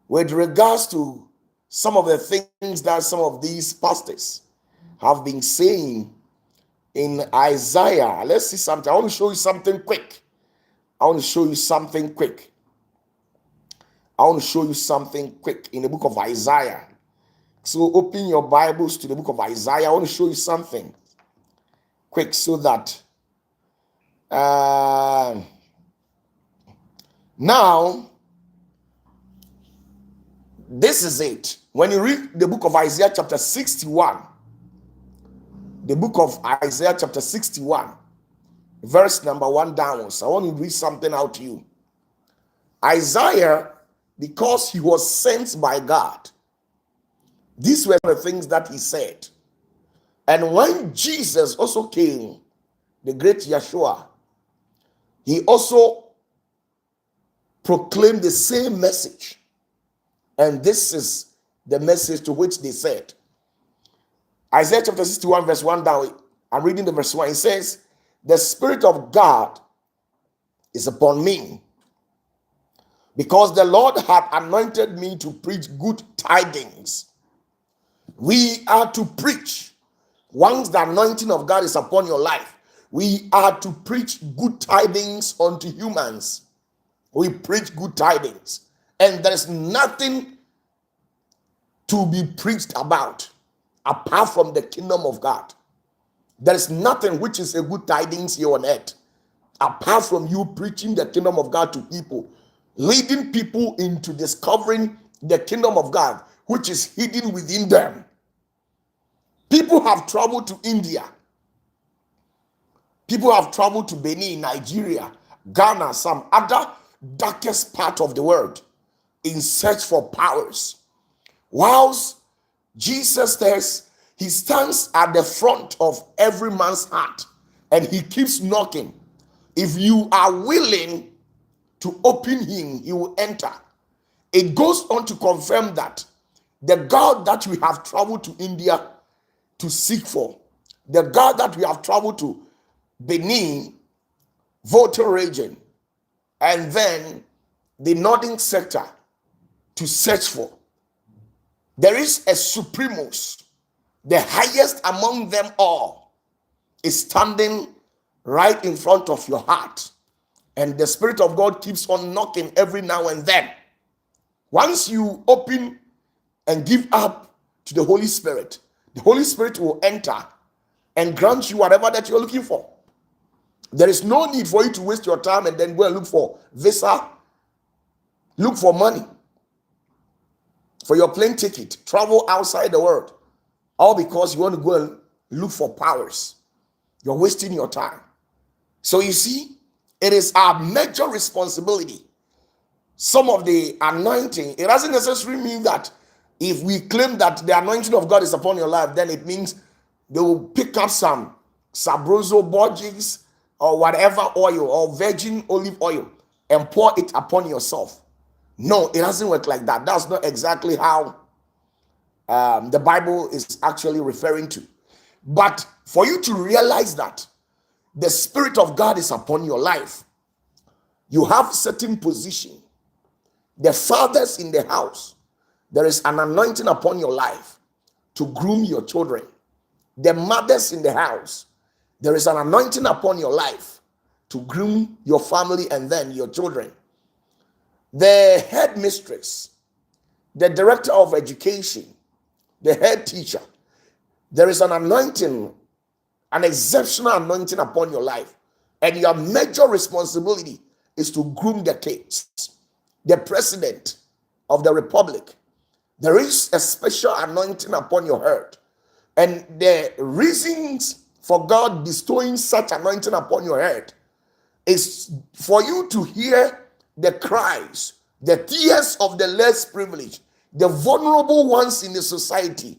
with regards to some of the things that some of these pastors have been saying in Isaiah. Let's see something. I want to show you something quick. I want to show you something quick in the book of Isaiah. So open your Bibles to the book of Isaiah. I want to show you something quick so that now this is it. When you read the book of Isaiah chapter 61, the book of Isaiah chapter 61, verse number 1 downwards, I want to read something out to you. Isaiah, because he was sent by God, these were the things that he said. And when Jesus also came, the great Yeshua, he also proclaimed the same message. And this is the message to which they said. Isaiah chapter 61 verse 1 down, I'm reading the verse 1. It says, the Spirit of God is upon me, because the Lord hath anointed me to preach good tidings. We are to preach. Once the anointing of God is upon your life, we are to preach good tidings unto humans. We preach good tidings. And there is nothing to be preached about apart from the kingdom of God. There is nothing which is a good tidings here on earth apart from you preaching the kingdom of God to people, leading people into discovering the kingdom of God which is hidden within them. People have traveled to India. People have traveled to Benin, Nigeria, Ghana, some other darkest part of the world in search for powers. Whilst Jesus says he stands at the front of every man's heart and he keeps knocking. If you are willing to open him, he will enter. It goes on to confirm that the God that we have traveled to India to seek for, the God that we have traveled to Benin, Volta region, and then the northern sector to search for, there is a supremos, the highest among them all, is standing right in front of your heart. And the Spirit of God keeps on knocking every now and then. Once you open and give up to the Holy Spirit will enter and grant you whatever that you're looking for. There is no need for you to waste your time and then go and look for visa, look for money for your plane ticket, travel outside the world, all because you want to go and look for powers. You're wasting your time. So you see, it is our major responsibility. Some of the anointing, it doesn't necessarily mean that if we claim that the anointing of God is upon your life, then it means they will pick up some sabroso borges or whatever oil or virgin olive oil and pour it upon yourself. No, it doesn't work like that. That's not exactly how the Bible is actually referring to. But for you to realize that the Spirit of God is upon your life, you have certain position. The fathers in the house, there is an anointing upon your life to groom your children. The mothers in the house, there is an anointing upon your life to groom your family and then your children. the headmistress, the director of education, the head teacher, there is an anointing, an exceptional anointing upon your life. And your major responsibility is to groom the kids. The president of the republic, there is a special anointing upon your head. And the reasons for God bestowing such anointing upon your head is for you to hear the cries, the tears of the less privileged, the vulnerable ones in the society,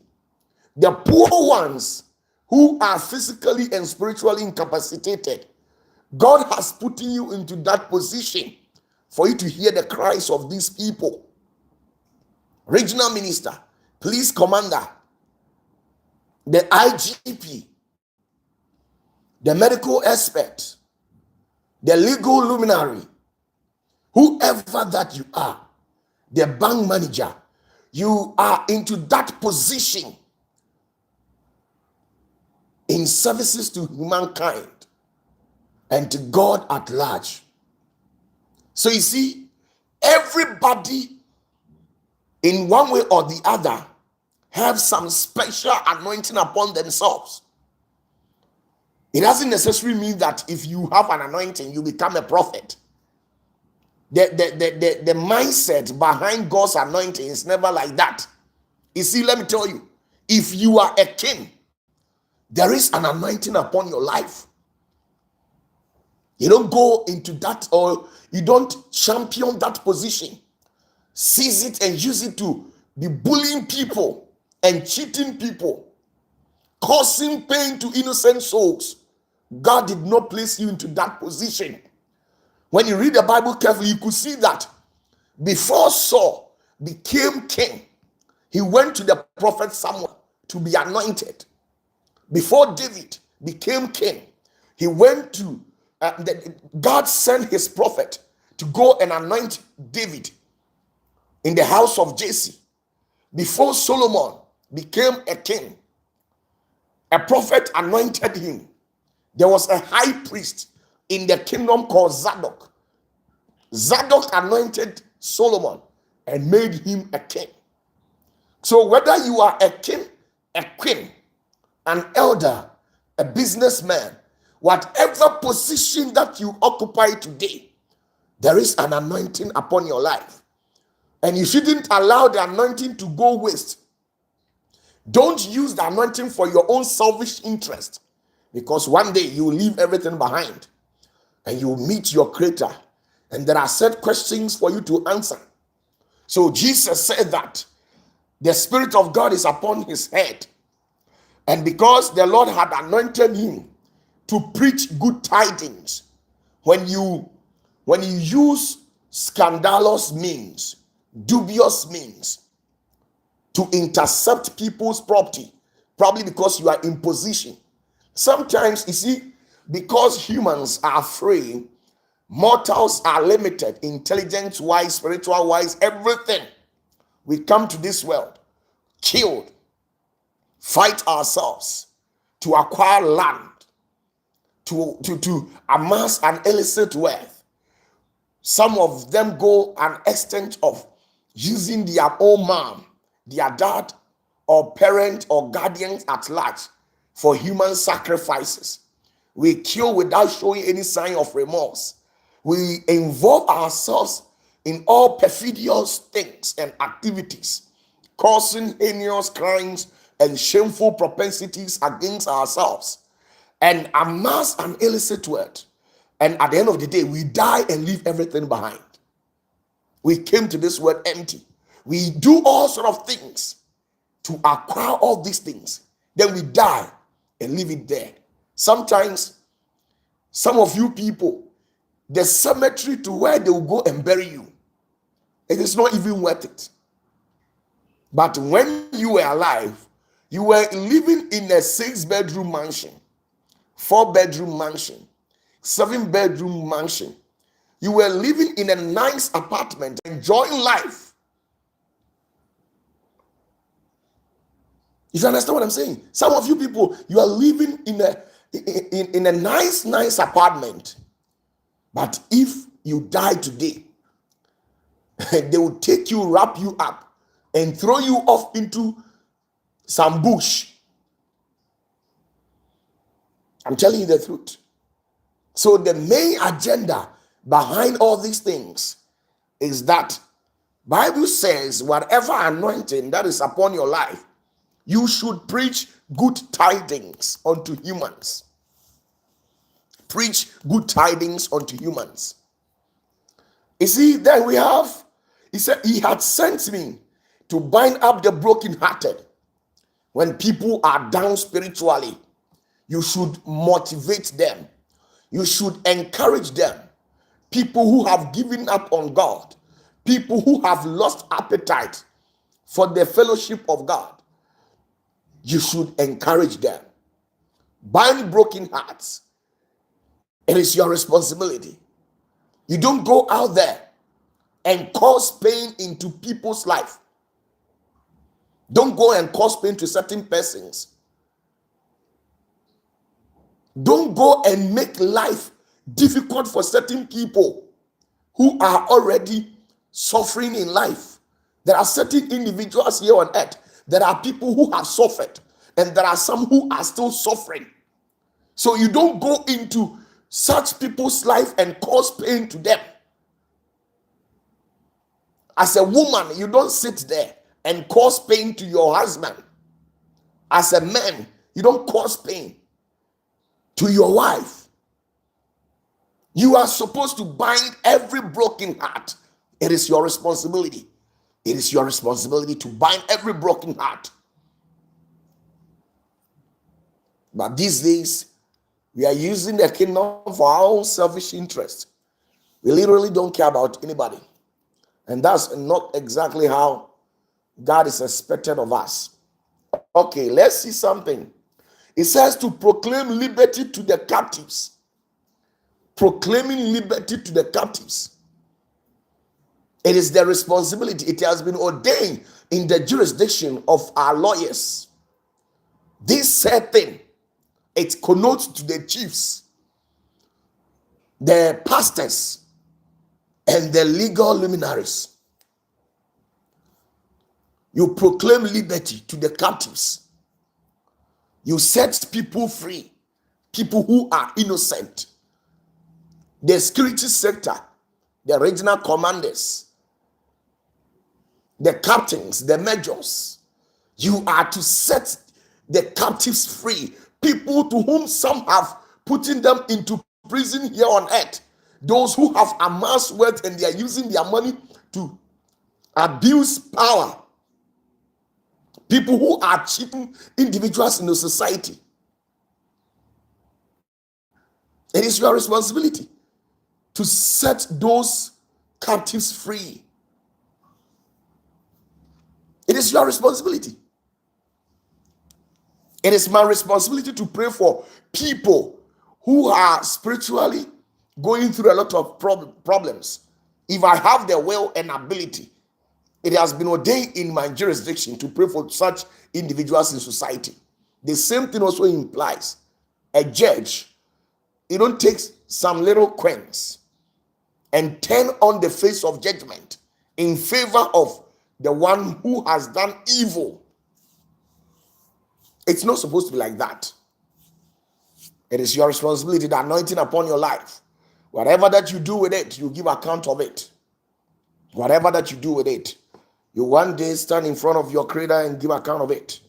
the poor ones who are physically and spiritually incapacitated. God has put you into that position for you to hear the cries of these people. Regional minister, police commander, the IGP, the medical expert, the legal luminary, whoever that you are, the bank manager, you are into that position in services to humankind and to God at large. So you see, everybody in one way or the other have some special anointing upon themselves. It doesn't necessarily mean that if you have an anointing, you become a prophet. The mindset behind God's anointing is never like that. You see, let me tell you, if you are a king, there is an anointing upon your life. You don't go into that, or you don't champion that position, seize it and use it to be bullying people and cheating people, causing pain to innocent souls. God did not place you into that position. When you read the Bible carefully, you could see that before Saul became king, he went to the prophet Samuel to be anointed. Before David became king, he went to God sent his prophet to go and anoint David in the house of Jesse. Before Solomon became a king, a prophet anointed him. There was a high priest in the kingdom called Zadok. Zadok anointed Solomon and made him a king. So whether you are a king, a queen, an elder, a businessman, whatever position that you occupy today, there is an anointing upon your life. And you shouldn't allow the anointing to go waste. Don't use the anointing for your own selfish interest, because one day you will leave everything behind and you will meet your creator, and there are set questions for you to answer. So Jesus said that the Spirit of God is upon his head, and because the Lord had anointed him to preach good tidings, when you use scandalous means, dubious means to intercept people's property, probably because you are in position. Sometimes, you see, because humans are free, mortals are limited, intelligence-wise, spiritual-wise, everything. We come to this world, killed, fight ourselves to acquire land, to amass an illicit wealth. Some of them go an extent of using their own mom, their dad, or parent, or guardians at large for human sacrifices. We kill without showing any sign of remorse. We involve ourselves in all perfidious things and activities, causing heinous crimes and shameful propensities against ourselves, and amass an illicit wealth. And at the end of the day, we die and leave everything behind. We came to this world empty. We do all sort of things to acquire all these things. Then we die and leave it there. Sometimes, some of you people, the cemetery to where they will go and bury you, it is not even worth it. But when you were alive, you were living in a 6-bedroom mansion, 4-bedroom mansion, 7-bedroom mansion. You were living in a nice apartment, enjoying life. You understand what I'm saying? Some of you people, you are living in a nice apartment. But if you die today, They will take you, wrap you up, and throw you off into some bush. I'm telling you the truth. So the main agenda behind all these things is that Bible says whatever anointing that is upon your life, you should preach good tidings unto humans. Preach good tidings unto humans. You see, then we have, he said, he had sent me to bind up the brokenhearted. When people are down spiritually, you should motivate them. You should encourage them. People who have given up on God, people who have lost appetite for the fellowship of God, you should encourage them. Bind broken hearts. It is your responsibility. You don't go out there and cause pain into people's life. Don't go and cause pain to certain persons. Don't go and make life difficult for certain people who are already suffering in life. There are certain individuals here on earth. There are people who have suffered, and there are some who are still suffering. So you don't go into such people's life and cause pain to them. As a woman, you don't sit there and cause pain to your husband. As a man, you don't cause pain to your wife. You are supposed to bind every broken heart. It is your responsibility. It is your responsibility to bind every broken heart. But these days, we are using the kingdom for our own selfish interest. We literally don't care about anybody. And that's not exactly how God is expected of us. Okay, let's see something. It says to proclaim liberty to the captives. Proclaiming liberty to the captives. It is their responsibility. It has been ordained in the jurisdiction of our lawyers. This said thing, it connotes to the chiefs, the pastors, and the legal luminaries. You proclaim liberty to the captives. You set people free, people who are innocent. The security sector, the regional commanders, the captains, the majors. You are to set the captives free. People to whom some have putting them into prison here on earth. Those who have amassed wealth and they are using their money to abuse power. People who are cheating individuals in the society. It is your responsibility to set those captives free. It is your responsibility. It is my responsibility to pray for people who are spiritually going through a lot of problems. If I have the will and ability, it has been ordained in my jurisdiction to pray for such individuals in society. The same thing also implies a judge. You don't take some little coins and turn on the face of judgment in favor of the one who has done evil. It's not supposed to be like that. It is your responsibility, the anointing upon your life. Whatever that you do with it, you give account of it. Whatever that you do with it, you one day stand in front of your Creator and give account of it.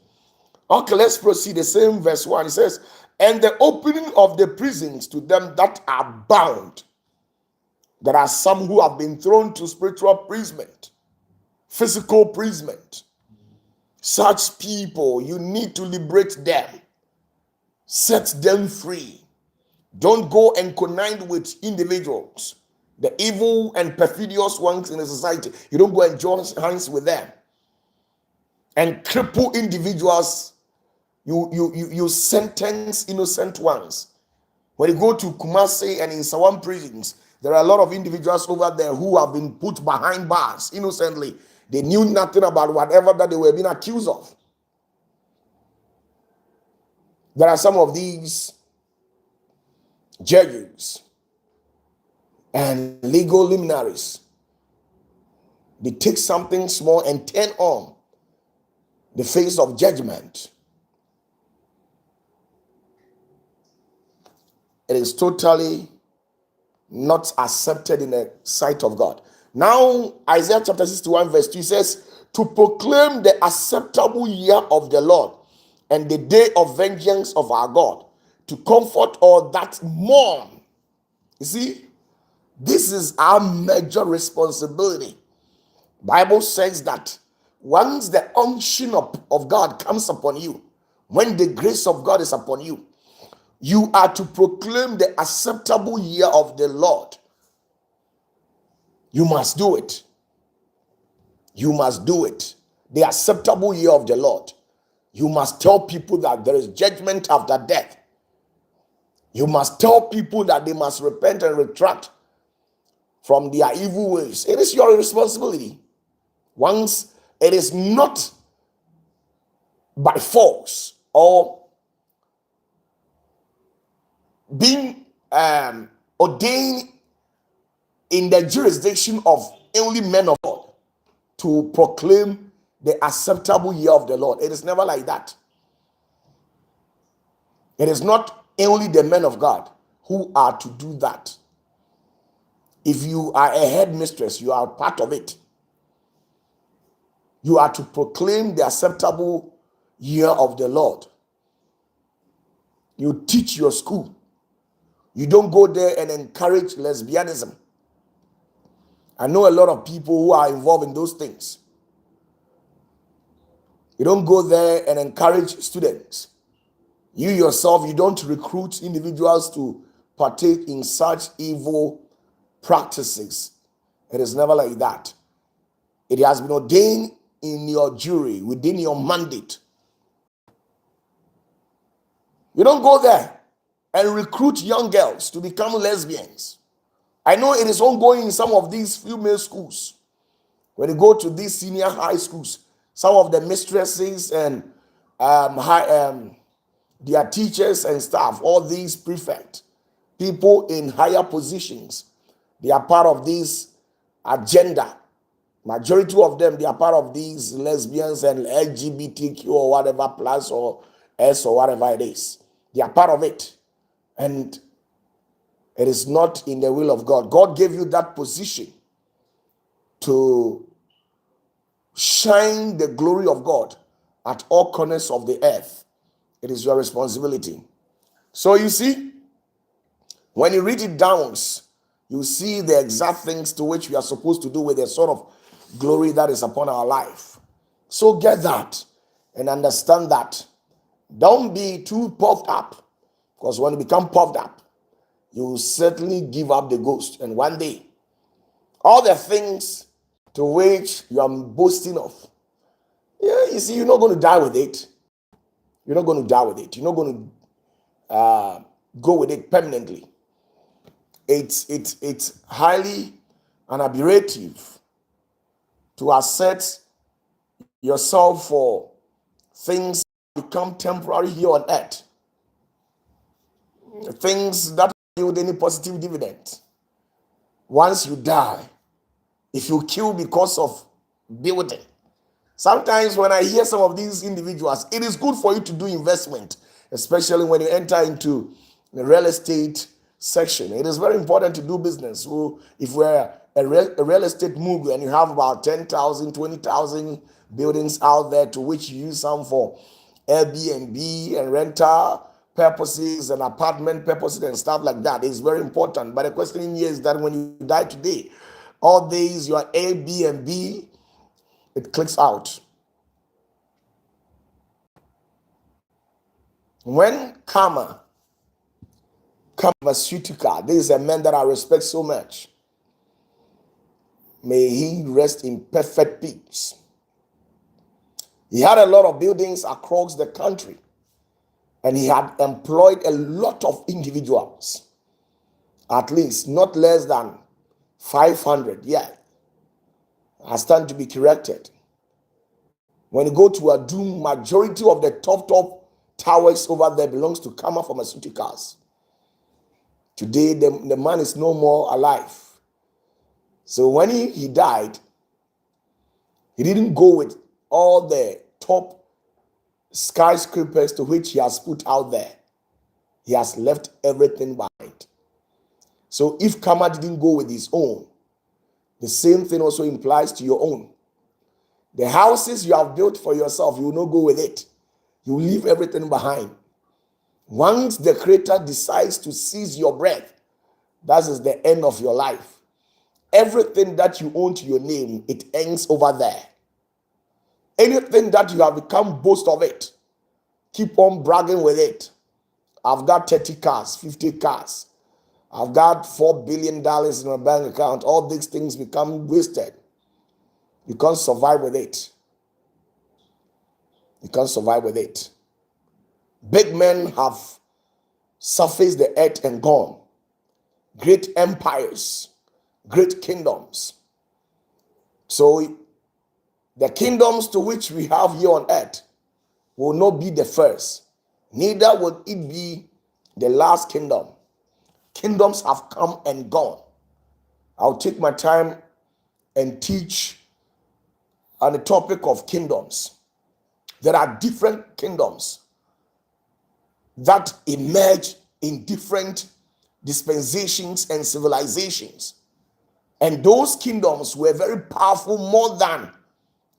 Okay, let's proceed. The same verse 1. It says, and the opening of the prisons to them that are bound. There are some who have been thrown to spiritual imprisonment, physical imprisonment. Such people, you need to liberate them. Set them free. Don't go and connive with individuals, the evil and perfidious ones in the society. You don't go and join hands with them and cripple individuals. You sentence innocent ones. When you go to Kumasi and in Sawam prisons, there are a lot of individuals over there who have been put behind bars innocently. They knew nothing about whatever that they were being accused of. There are some of these judges and legal luminaries They take something small and turn on the face of judgment. It is totally not accepted in the sight of God. Now, Isaiah chapter 61 verse 2 says, to proclaim the acceptable year of the Lord and the day of vengeance of our God, to comfort all that mourn. You see, this is our major responsibility. Bible says that once the unction of God comes upon you, when the grace of God is upon you, you are to proclaim the acceptable year of the Lord. You must do it. You must do it. The acceptable year of the Lord. You must tell people that there is judgment after death. You must tell people that they must repent and retract from their evil ways. It is your responsibility. Once it is not by force or being ordained in the jurisdiction of only men of God to proclaim the acceptable year of the Lord. It is never like that. It is not only the men of God who are to do that. If you are a headmistress, you are part of it. You are to proclaim the acceptable year of the Lord. You teach your school. You don't go there and encourage lesbianism. I know a lot of people who are involved in those things. You don't go there and encourage students. You yourself, you don't recruit individuals to partake in such evil practices. It is never like that. It has been ordained in your jury, within your mandate. You don't go there and recruit young girls to become lesbians. I know it is ongoing in some of these female schools. When you go to these senior high schools, some of the mistresses and their teachers and staff, all these prefects, people in higher positions, they are part of this agenda. Majority of them, they are part of these lesbians and LGBTQ or whatever plus or S or whatever it is. They are part of it. And it is not in the will of God. God gave you that position to shine the glory of God at all corners of the earth. It is your responsibility. So you see, when you read it down, you see the exact things to which we are supposed to do with the sort of glory that is upon our life. So get that and understand that. Don't be too puffed up, because when you become puffed up, you will certainly give up the ghost. And one day, all the things to which you are boasting of, you see, you're not going to die with it. You're not going to die with it. You're not going to go with it permanently. It's highly unaberrative to assert yourself for things that become temporary here on earth. Things that yield any positive dividend. Once you die, if you kill because of building. Sometimes when I hear some of these individuals, it is good for you to do investment, especially when you enter into the real estate section. It is very important to do business. So if we're a real estate mogul and you have about 10,000, 20,000 buildings out there to which you use some for Airbnb and rental purposes and apartment purposes and stuff like that, it's very important. But the question here is that when you die today, all these, your Airbnb, it clicks out. When Kama Sutika, this is a man that I respect so much. May he rest in perfect peace. He had a lot of buildings across the country, and he had employed a lot of individuals, at least not less than 500. Yeah, I stand to be corrected. When you go to a Doom, majority of the top towers over there belongs to Kama Pharmaceuticals. Today, the man is no more alive. So when he died, He didn't go with all the top skyscrapers to which he has put out there. He has left everything behind. So if Karma didn't go with his own, the same thing also implies to your own. The houses you have built for yourself, you will not go with it. You will leave everything behind. Once the Creator decides to seize your breath, that is the end of your life. Everything that you own to your name, it ends over there. Anything that you have become, boast of it. Keep on bragging with it. I've got 30 cars, 50 cars. I've got $4 billion in my bank account. All these things become wasted. You can't survive with it. You can't survive with it. Big men have surfaced the earth and gone. Great empires, great kingdoms. So the kingdoms to which we have here on earth will not be the first. Neither will it be the last kingdom. Kingdoms have come and gone. I'll take my time and teach on the topic of kingdoms. There are different kingdoms that emerge in different dispensations and civilizations. And those kingdoms were very powerful, more than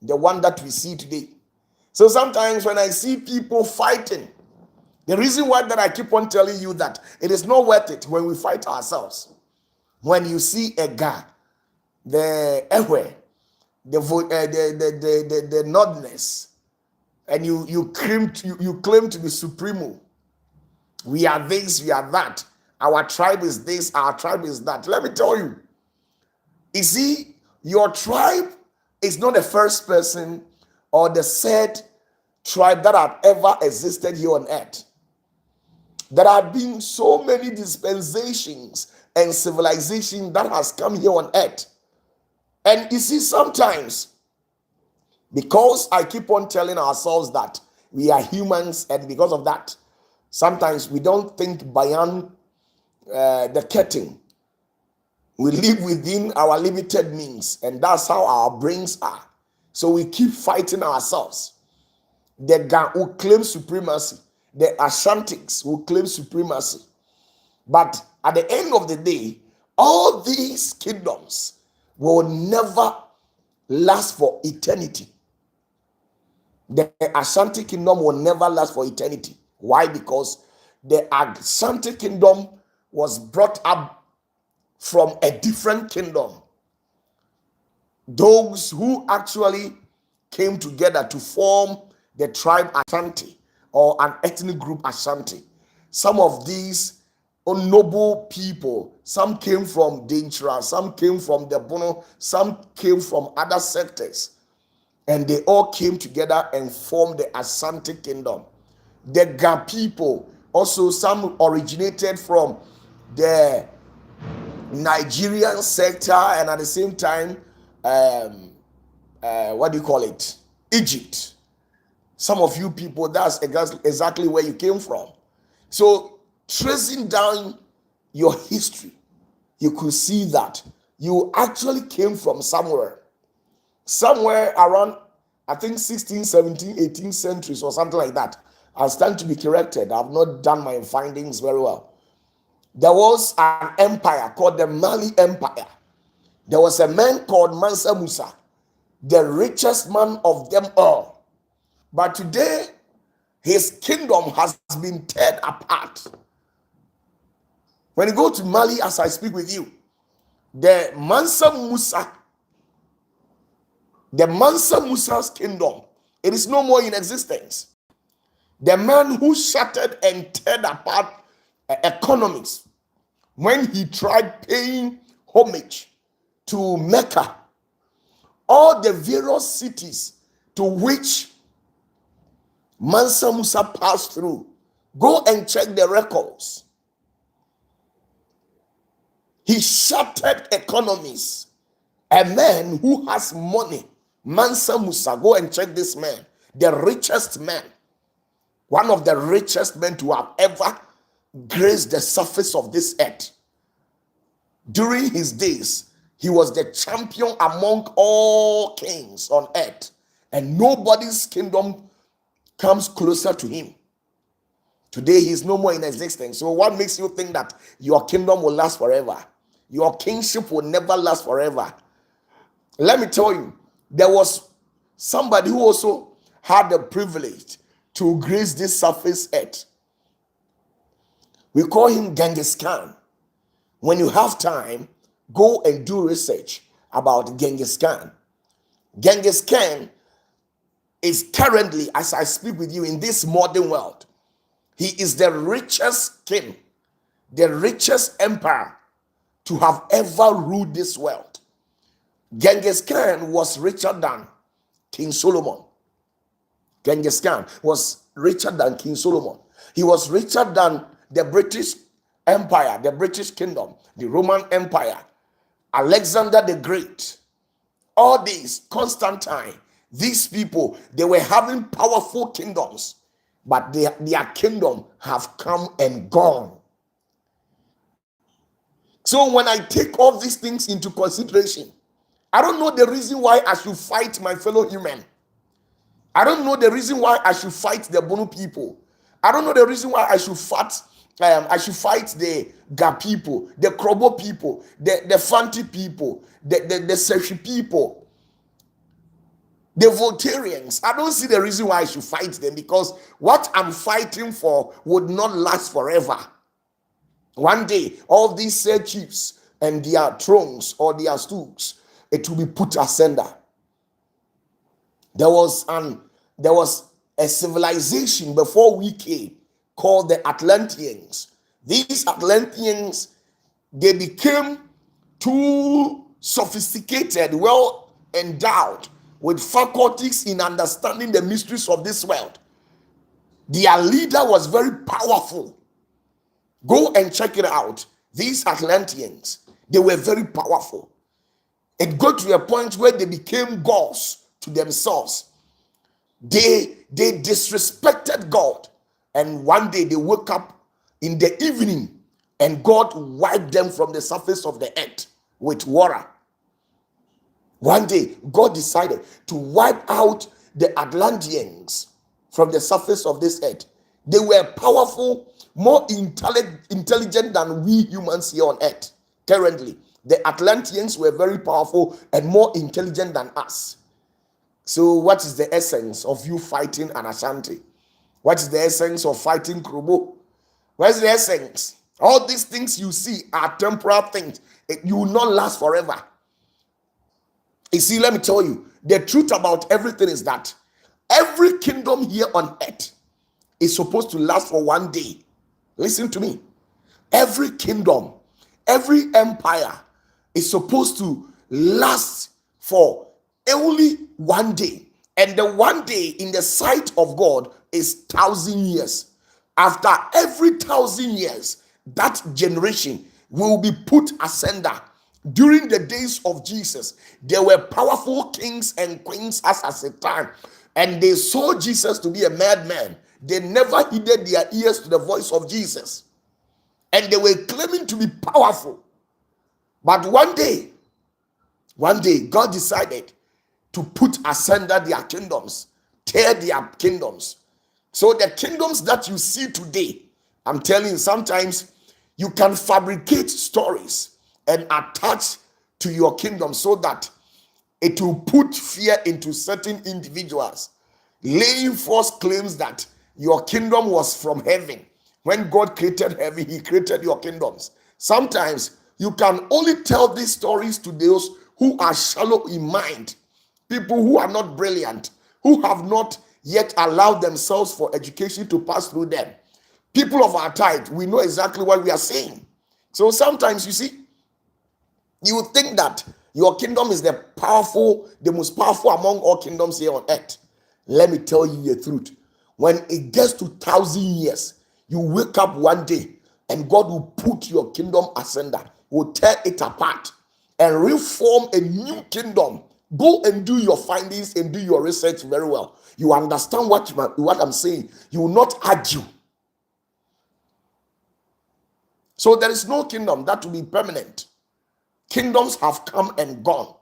the one that we see today. So sometimes when I see people fighting, the reason why that I keep on telling you that it is not worth it when we fight ourselves. When you see a guy, the nodness, and you claim to be supremo. We are this, we are that. Our tribe is this, our tribe is that. Let me tell you. You see, your tribe is not the first person or the third tribe that have ever existed here on earth. There have been so many dispensations and civilization that has come here on earth. And you see, sometimes, because I keep on telling ourselves that we are humans, and because of that, sometimes we don't think beyond the curtain. We live within our limited means, and that's how our brains are. So we keep fighting ourselves. The guy who claims supremacy, the Ashantics will claim supremacy. But at the end of the day, all these kingdoms will never last for eternity. The Ashanti kingdom will never last for eternity. Why? Because the Ashanti kingdom was brought up from a different kingdom. Those who actually came together to form the tribe Ashanti, or an ethnic group Ashanti. Some of these noble people, some came from Dinchra, some came from the Bono, some came from other sectors, and they all came together and formed the Ashanti kingdom. The Ga people, also some originated from the Nigerian sector, and at the same time, Egypt. Some of you people, that's exactly where you came from. So tracing down your history, you could see that you actually came from somewhere around, I think 16th, 17th, 18th centuries or something like that. I stand to be corrected. I've not done my findings very well. There was an empire called the Mali Empire. There was a man called Mansa Musa, the richest man of them all. But today, his kingdom has been torn apart. When you go to Mali, as I speak with you, the Mansa Musa's kingdom, it is no more in existence. The man who shattered and teared apart economies when he tried paying homage to Mecca, all the various cities to which Mansa Musa passed through. Go and check the records. He shattered economies. A man who has money, Mansa Musa, go and check this man, the richest man, one of the richest men to have ever graced the surface of this earth. During his days, He was the champion among all kings on earth, and nobody's kingdom comes closer to him. Today, he is no more in existence. So what makes you think that your kingdom will last forever? Your kingship will never last forever. Let me tell you, there was somebody who also had the privilege to grace this surface earth. We call him Genghis Khan. When you have time, go and do research about Genghis Khan. Genghis Khan is currently, as I speak with you, in this modern world. He is the richest king, the richest emperor to have ever ruled this world. Genghis Khan was richer than King Solomon. Genghis Khan was richer than King Solomon. He was richer than the British Empire, the British Kingdom, the Roman Empire, Alexander the Great. All these, Constantine, these people, they were having powerful kingdoms, but their kingdom have come and gone. So when I take all these things into consideration, I don't know the reason why I should fight my fellow human. I don't know the reason why I should fight the Bono people. I don't know the reason why I should fight the Ga people, the Krobo people, the Fanti people, the Seshi people, the Voltarians. I don't see the reason why I should fight them, because what I'm fighting for would not last forever. One day, all these said chiefs and their thrones or their stools, it will be put asunder. There was a civilization before we came called the Atlanteans. These Atlanteans, they became too sophisticated, well endowed with faculties in understanding the mysteries of this world. Their leader was very powerful. Go and check it out. These Atlanteans, they were very powerful. It got to a point where they became gods to themselves. They disrespected God. And one day they woke up in the evening and God wiped them from the surface of the earth with water. One day God decided to wipe out the Atlanteans from the surface of this earth. They were powerful, more intelligent than we humans here on earth. Currently, the Atlanteans were very powerful and more intelligent than us. So what is the essence of you fighting an Ashanti? What is the essence of fighting Krobo? What is the essence? All these things you see are temporal things. You will not last forever. You see, let me tell you, the truth about everything is that every kingdom here on earth is supposed to last for one day. Listen to me. Every kingdom, every empire is supposed to last for only one day. And the one day in the sight of God is 1,000 years. After every 1,000 years, that generation will be put asunder. During the days of Jesus, there were powerful kings and queens as at a time, and they saw Jesus to be a madman. They never heeded their ears to the voice of Jesus, and they were claiming to be powerful. But one day, God decided to put asunder their kingdoms, tear their kingdoms. So the kingdoms that you see today, I'm telling you, sometimes you can fabricate stories and attach to your kingdom so that it will put fear into certain individuals, laying false claims that your kingdom was from heaven. When God created heaven, he created your kingdoms. Sometimes you can only tell these stories to those who are shallow in mind, people who are not brilliant, who have not yet allowed themselves for education to pass through them. People of our type, we know exactly what we are saying. So sometimes, you see, you would think that your kingdom is the most powerful among all kingdoms here on earth. Let me tell you the truth. When it gets to 1,000 years, you wake up one day and God will put your kingdom asunder, will tear it apart and reform a new kingdom. Go and do your findings and do your research very well. You understand what I'm saying. You will not argue. So there is no kingdom that will be permanent. Kingdoms have come and gone.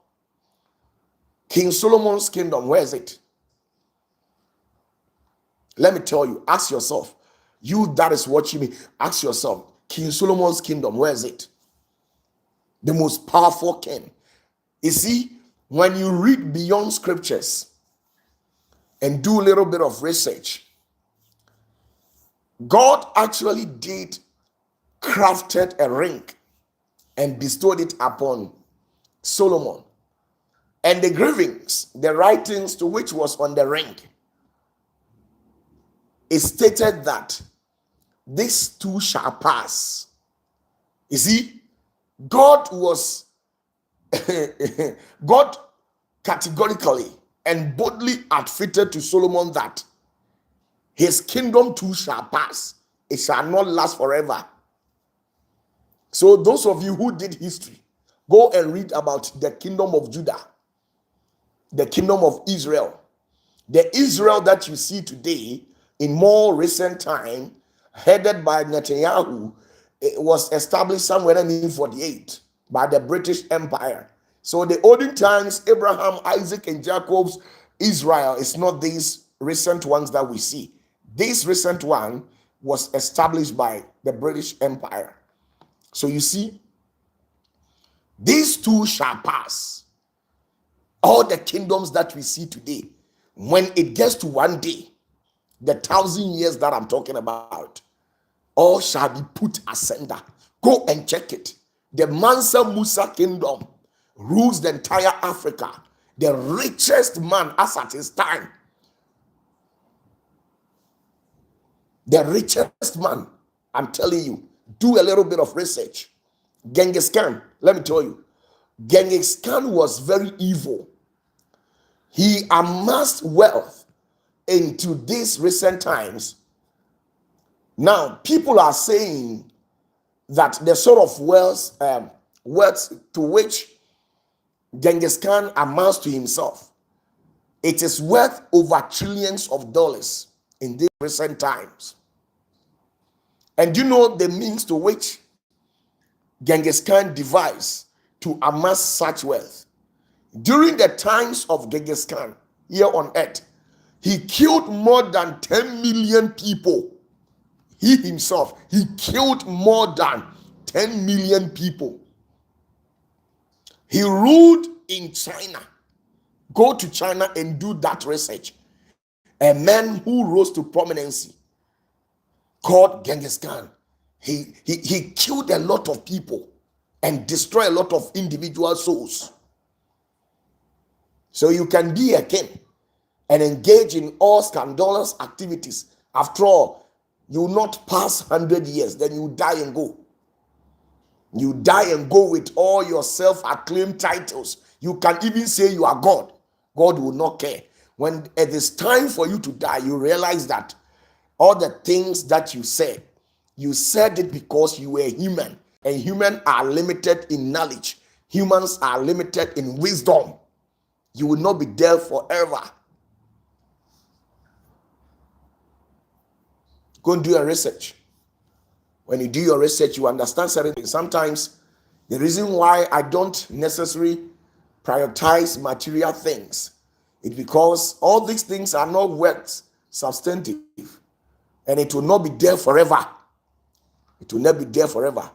King Solomon's kingdom, where is it? Let me tell you, ask yourself, you that is watching me, ask yourself, King Solomon's kingdom, where is it? The most powerful king. You see, when you read beyond scriptures and do a little bit of research, God actually crafted a ring and bestowed it upon Solomon. And the gravings, the writings to which was on the ring, it stated that this too shall pass. You see, God categorically and boldly admitted to Solomon that his kingdom too shall pass. It shall not last forever. So those of you who did history, go and read about the kingdom of Judah, the kingdom of Israel. The Israel that you see today in more recent time, headed by Netanyahu, it was established somewhere in 1948 by the British Empire. So the olden times, Abraham, Isaac, and Jacob's Israel is not these recent ones that we see. This recent one was established by the British Empire. So you see, these two shall pass. All the kingdoms that we see today, when it gets to one day, the 1,000 years that I'm talking about, all shall be put asunder. Go and check it. The Mansa Musa kingdom rules the entire Africa. The richest man as at his time. The richest man, I'm telling you, do a little bit of research. Genghis Khan, let me tell you, Genghis Khan was very evil. He amassed wealth into these recent times. Now, people are saying that the sort of wealth to which Genghis Khan amassed to himself, it is worth over trillions of dollars in these recent times. And you know the means to which Genghis Khan devised to amass such wealth? During the times of Genghis Khan here on earth, he killed more than 10 million people. He himself, he killed more than 10 million people. He ruled in China. Go to China and do that research. A man who rose to prominence called Genghis Khan. He killed a lot of people and destroyed a lot of individual souls. So you can be a king and engage in all scandalous activities. After all, you will not pass 100 years, then you die and go. You die and go with all your self-acclaimed titles. You can even say you are God. God will not care. When it is time for you to die, you realize that all the things that you said it because you were human. And humans are limited in knowledge. Humans are limited in wisdom. You will not be there forever. Go and do your research. When you do your research, you understand certain things. Sometimes the reason why I don't necessarily prioritize material things is because all these things are not worth substantive. And it will not be there forever. It will not be there forever.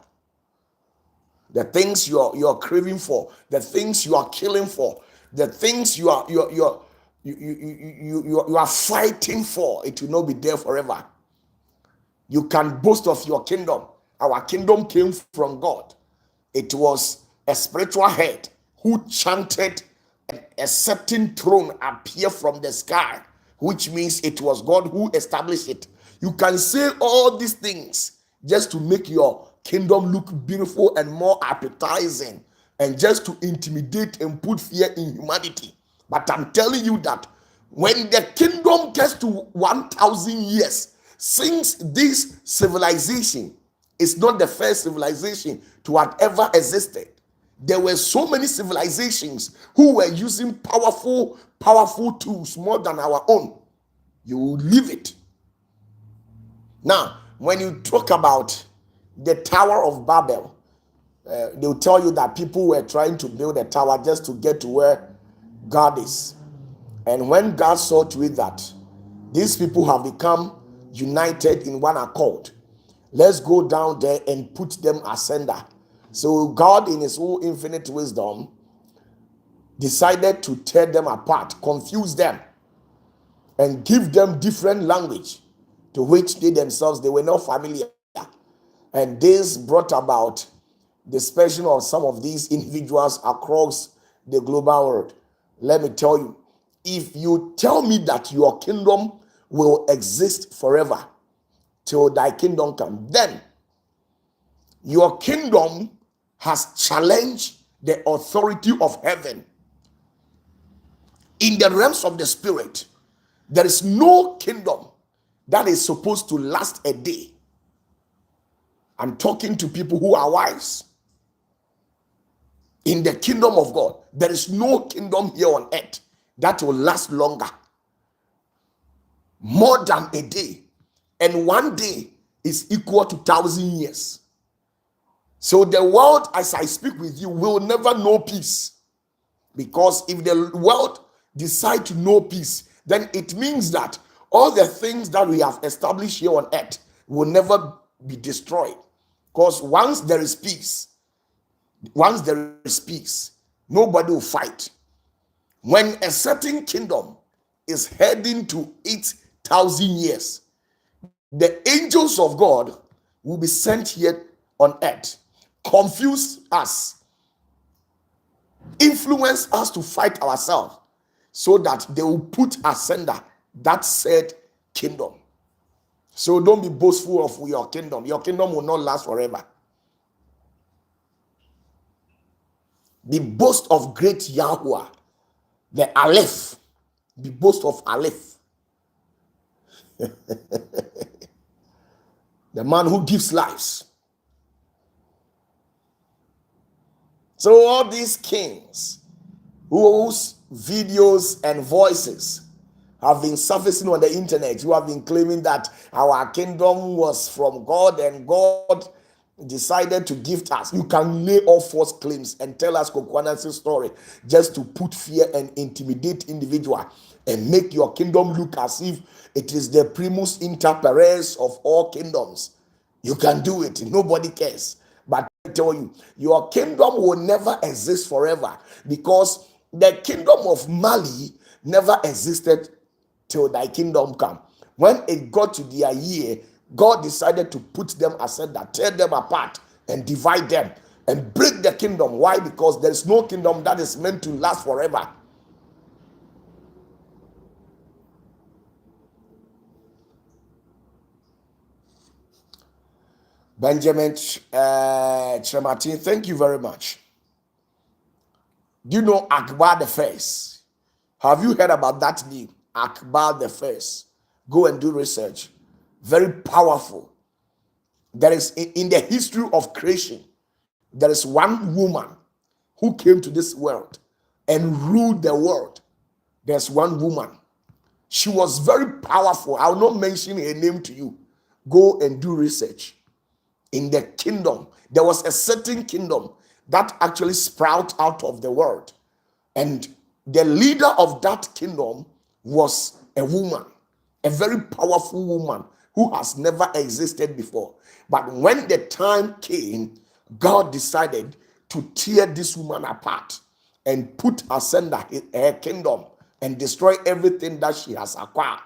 The things you're craving for, the things you are killing for, the things you are fighting for, it will not be there forever. You can boast of your kingdom. Our kingdom came from God. It was a spiritual head who chanted a certain throne appear from the sky, which means it was God who established it. You can say all these things just to make your kingdom look beautiful and more appetizing, and just to intimidate and put fear in humanity. But I'm telling you that when the kingdom gets to 1,000 years, since this civilization is not the first civilization to have ever existed, there were so many civilizations who were using powerful tools more than our own. You will leave it. Now, when you talk about the Tower of Babel, They will tell you that people were trying to build a tower just to get to where God is. And when God saw to it that these people have become united in one accord, let's go down there and put them asunder. So God, in his own infinite wisdom, decided to tear them apart, confuse them, and give them different language to which they themselves, they were not familiar. And this brought about dispersion of some of these individuals across the global world. Let me tell you, if you tell me that your kingdom will exist forever till thy kingdom come, then your kingdom has challenged the authority of heaven. In the realms of the spirit, there is no kingdom that is supposed to last a day. I'm talking to people who are wise. In the kingdom of God, there is no kingdom here on earth that will last longer, more than a day. And one day is equal to 1,000 years. So the world, as I speak with you, will never know peace. Because if the world decide to know peace, then it means that all the things that we have established here on earth will never be destroyed. Because once there is peace, nobody will fight. When a certain kingdom is heading to 8,000 years, the angels of God will be sent here on earth, confuse us, influence us to fight ourselves, so that they will put asunder that said kingdom. So don't be boastful of your kingdom. Your kingdom will not last forever. Be boast of great Yahweh, the Aleph. Be boast of Aleph. The man who gives lives. So all these kings whose videos and voices have been surfacing on the internet, who have been claiming that our kingdom was from God and God decided to gift us. You can lay all false claims and tell us Kokwanan's story just to put fear and intimidate individual and make your kingdom look as if it is the primus inter pares of all kingdoms. You can do it. Nobody cares. But I tell you, your kingdom will never exist forever, because the kingdom of Mali never existed till thy kingdom come. When it got to their year, God decided to put them asunder, tear them apart, and divide them and break the kingdom. Why? Because there is no kingdom that is meant to last forever. Benjamin Trematin, thank you very much. Do you know Akbar the First? Have you heard about that name? Akbar the First. Go and do research. Very powerful. There is, in the history of creation, there is one woman who came to this world and ruled the world. There's one woman. She was very powerful. I will not mention her name to you. Go and do research. In the kingdom, there was a certain kingdom that actually sprouted out of the world. And the leader of that kingdom was a woman, a very powerful woman who has never existed before. But when the time came, God decided to tear this woman apart and put asunder her kingdom and destroy everything that she has acquired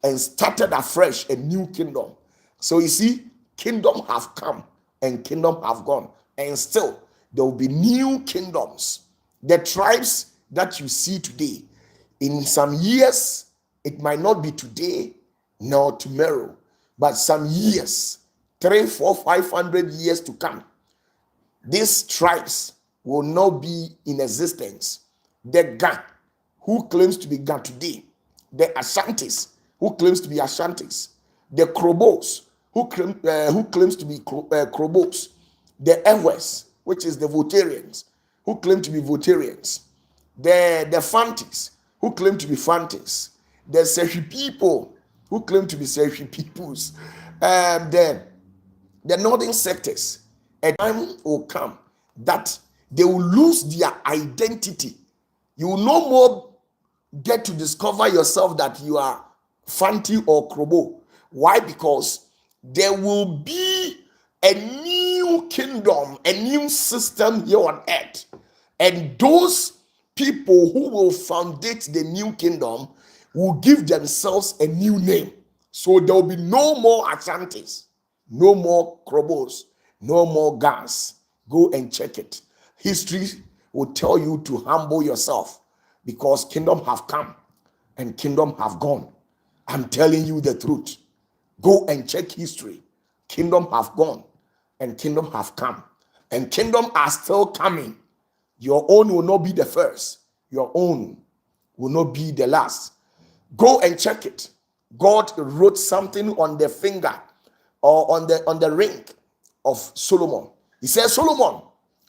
and started afresh a new kingdom. So you see, kingdom have come and kingdom have gone, and still there will be new kingdoms. The tribes that you see today, in some years, it might not be today nor tomorrow, but some years, 300, 400, 500 years to come, these tribes will not be in existence. The Ga, who claims to be Ga today, the Ashantis, who claims to be Ashantis, the Krobos, who claims to be Krobos, the Ewes, which is the Votarians, who claim to be Votarians, the Fantis, who claim to be Fantis, the Seshi people, who claim to be Seshi peoples, the northern sectors, a time will come that they will lose their identity. You will no more get to discover yourself that you are Fanti or Krobo. Why? Because there will be a new kingdom, a new system here on earth. And those people who will foundate the new kingdom will give themselves a new name. So there will be no more Ashantis, no more Krobos, no more Gans. Go and check it. History will tell you to humble yourself because kingdom have come and kingdom have gone. I'm telling you the truth. Go and check history. Kingdom have gone and kingdom have come. And kingdom are still coming. Your own will not be the first. Your own will not be the last. Go and check it. God wrote something on the finger or on the ring of Solomon. He says, Solomon,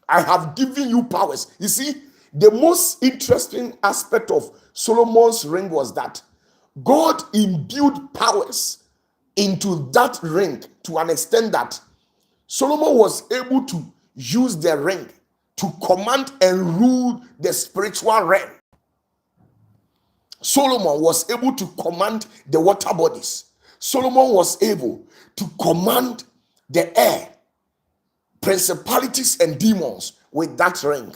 I have given you powers. You see, the most interesting aspect of Solomon's ring was that God imbued powers into that ring to an extent that Solomon was able to use the ring to command and rule the spiritual realm. Solomon was able to command the water bodies. Solomon was able to command the air, principalities and demons with that ring.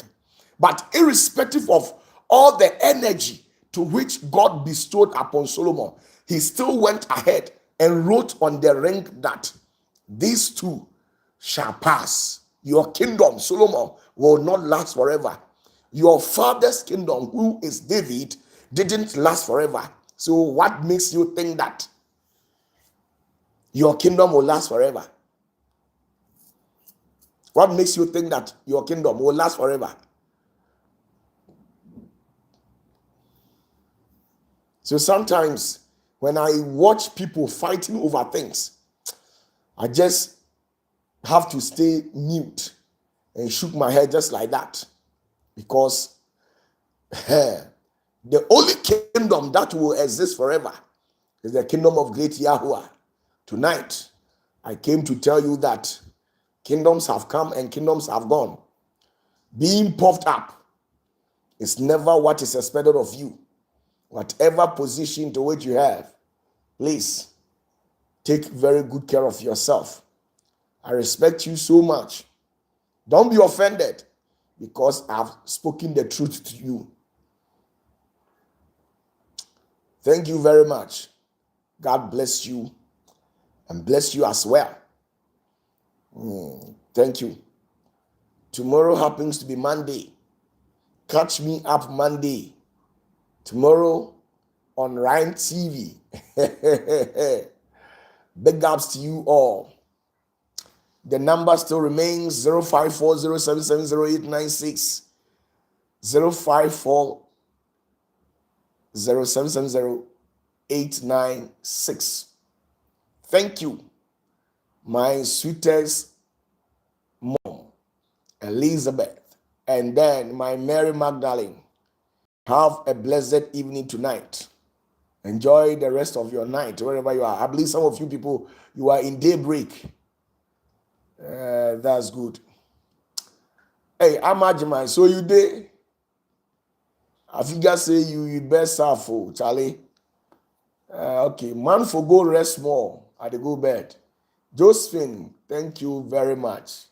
But irrespective of all the energy to which God bestowed upon Solomon, he still went ahead and wrote on the ring that these two shall pass. Your kingdom, Solomon, will not last forever. Your father's kingdom, who is David, didn't last forever. So what makes you think that your kingdom will last forever? What makes you think that your kingdom will last forever? So sometimes when I watch people fighting over things, I just have to stay mute and shook my head just like that, because the only kingdom that will exist forever is the kingdom of great Yahweh. Tonight, I came to tell you that kingdoms have come and kingdoms have gone. Being puffed up is never what is expected of you. Whatever position to which you have, please take very good care of yourself. I respect you so much. Don't be offended because I've spoken the truth to you. Thank you very much. God bless you and bless you as well. Thank you. Tomorrow happens to be Monday. Catch me up Monday. Tomorrow on Rhyme TV. Big ups to you all. The number still remains 0540770896. 0540770896. Thank you, my sweetest mom, Elizabeth, and then my Mary Magdalene. Have a blessed evening tonight. Enjoy the rest of your night, wherever you are. I believe some of you people, you are in daybreak. That's good. Hey, Amajima, so you there? I figure say you best have for Charlie. Okay, man for go rest more at the go bed. Josephine, thank you very much.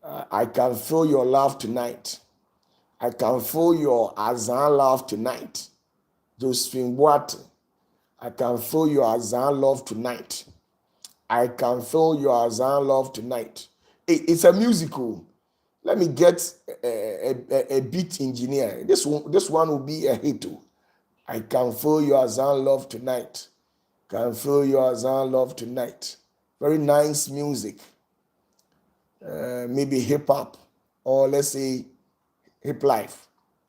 I can feel your love tonight. I can feel your Azan love tonight. Josephine Boate, I can feel your Azan love tonight. I can feel your Azan love tonight. It's a musical. Let me get a beat engineer. This one will be a hit too. I can feel your Azan love tonight. Can feel your Azan love tonight. Very nice music. Maybe hip hop, or let's say hip life.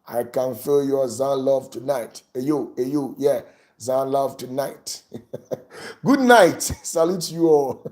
I can feel your Azan love tonight. Hey you, yeah, Azan love tonight. Good night. Salute you all.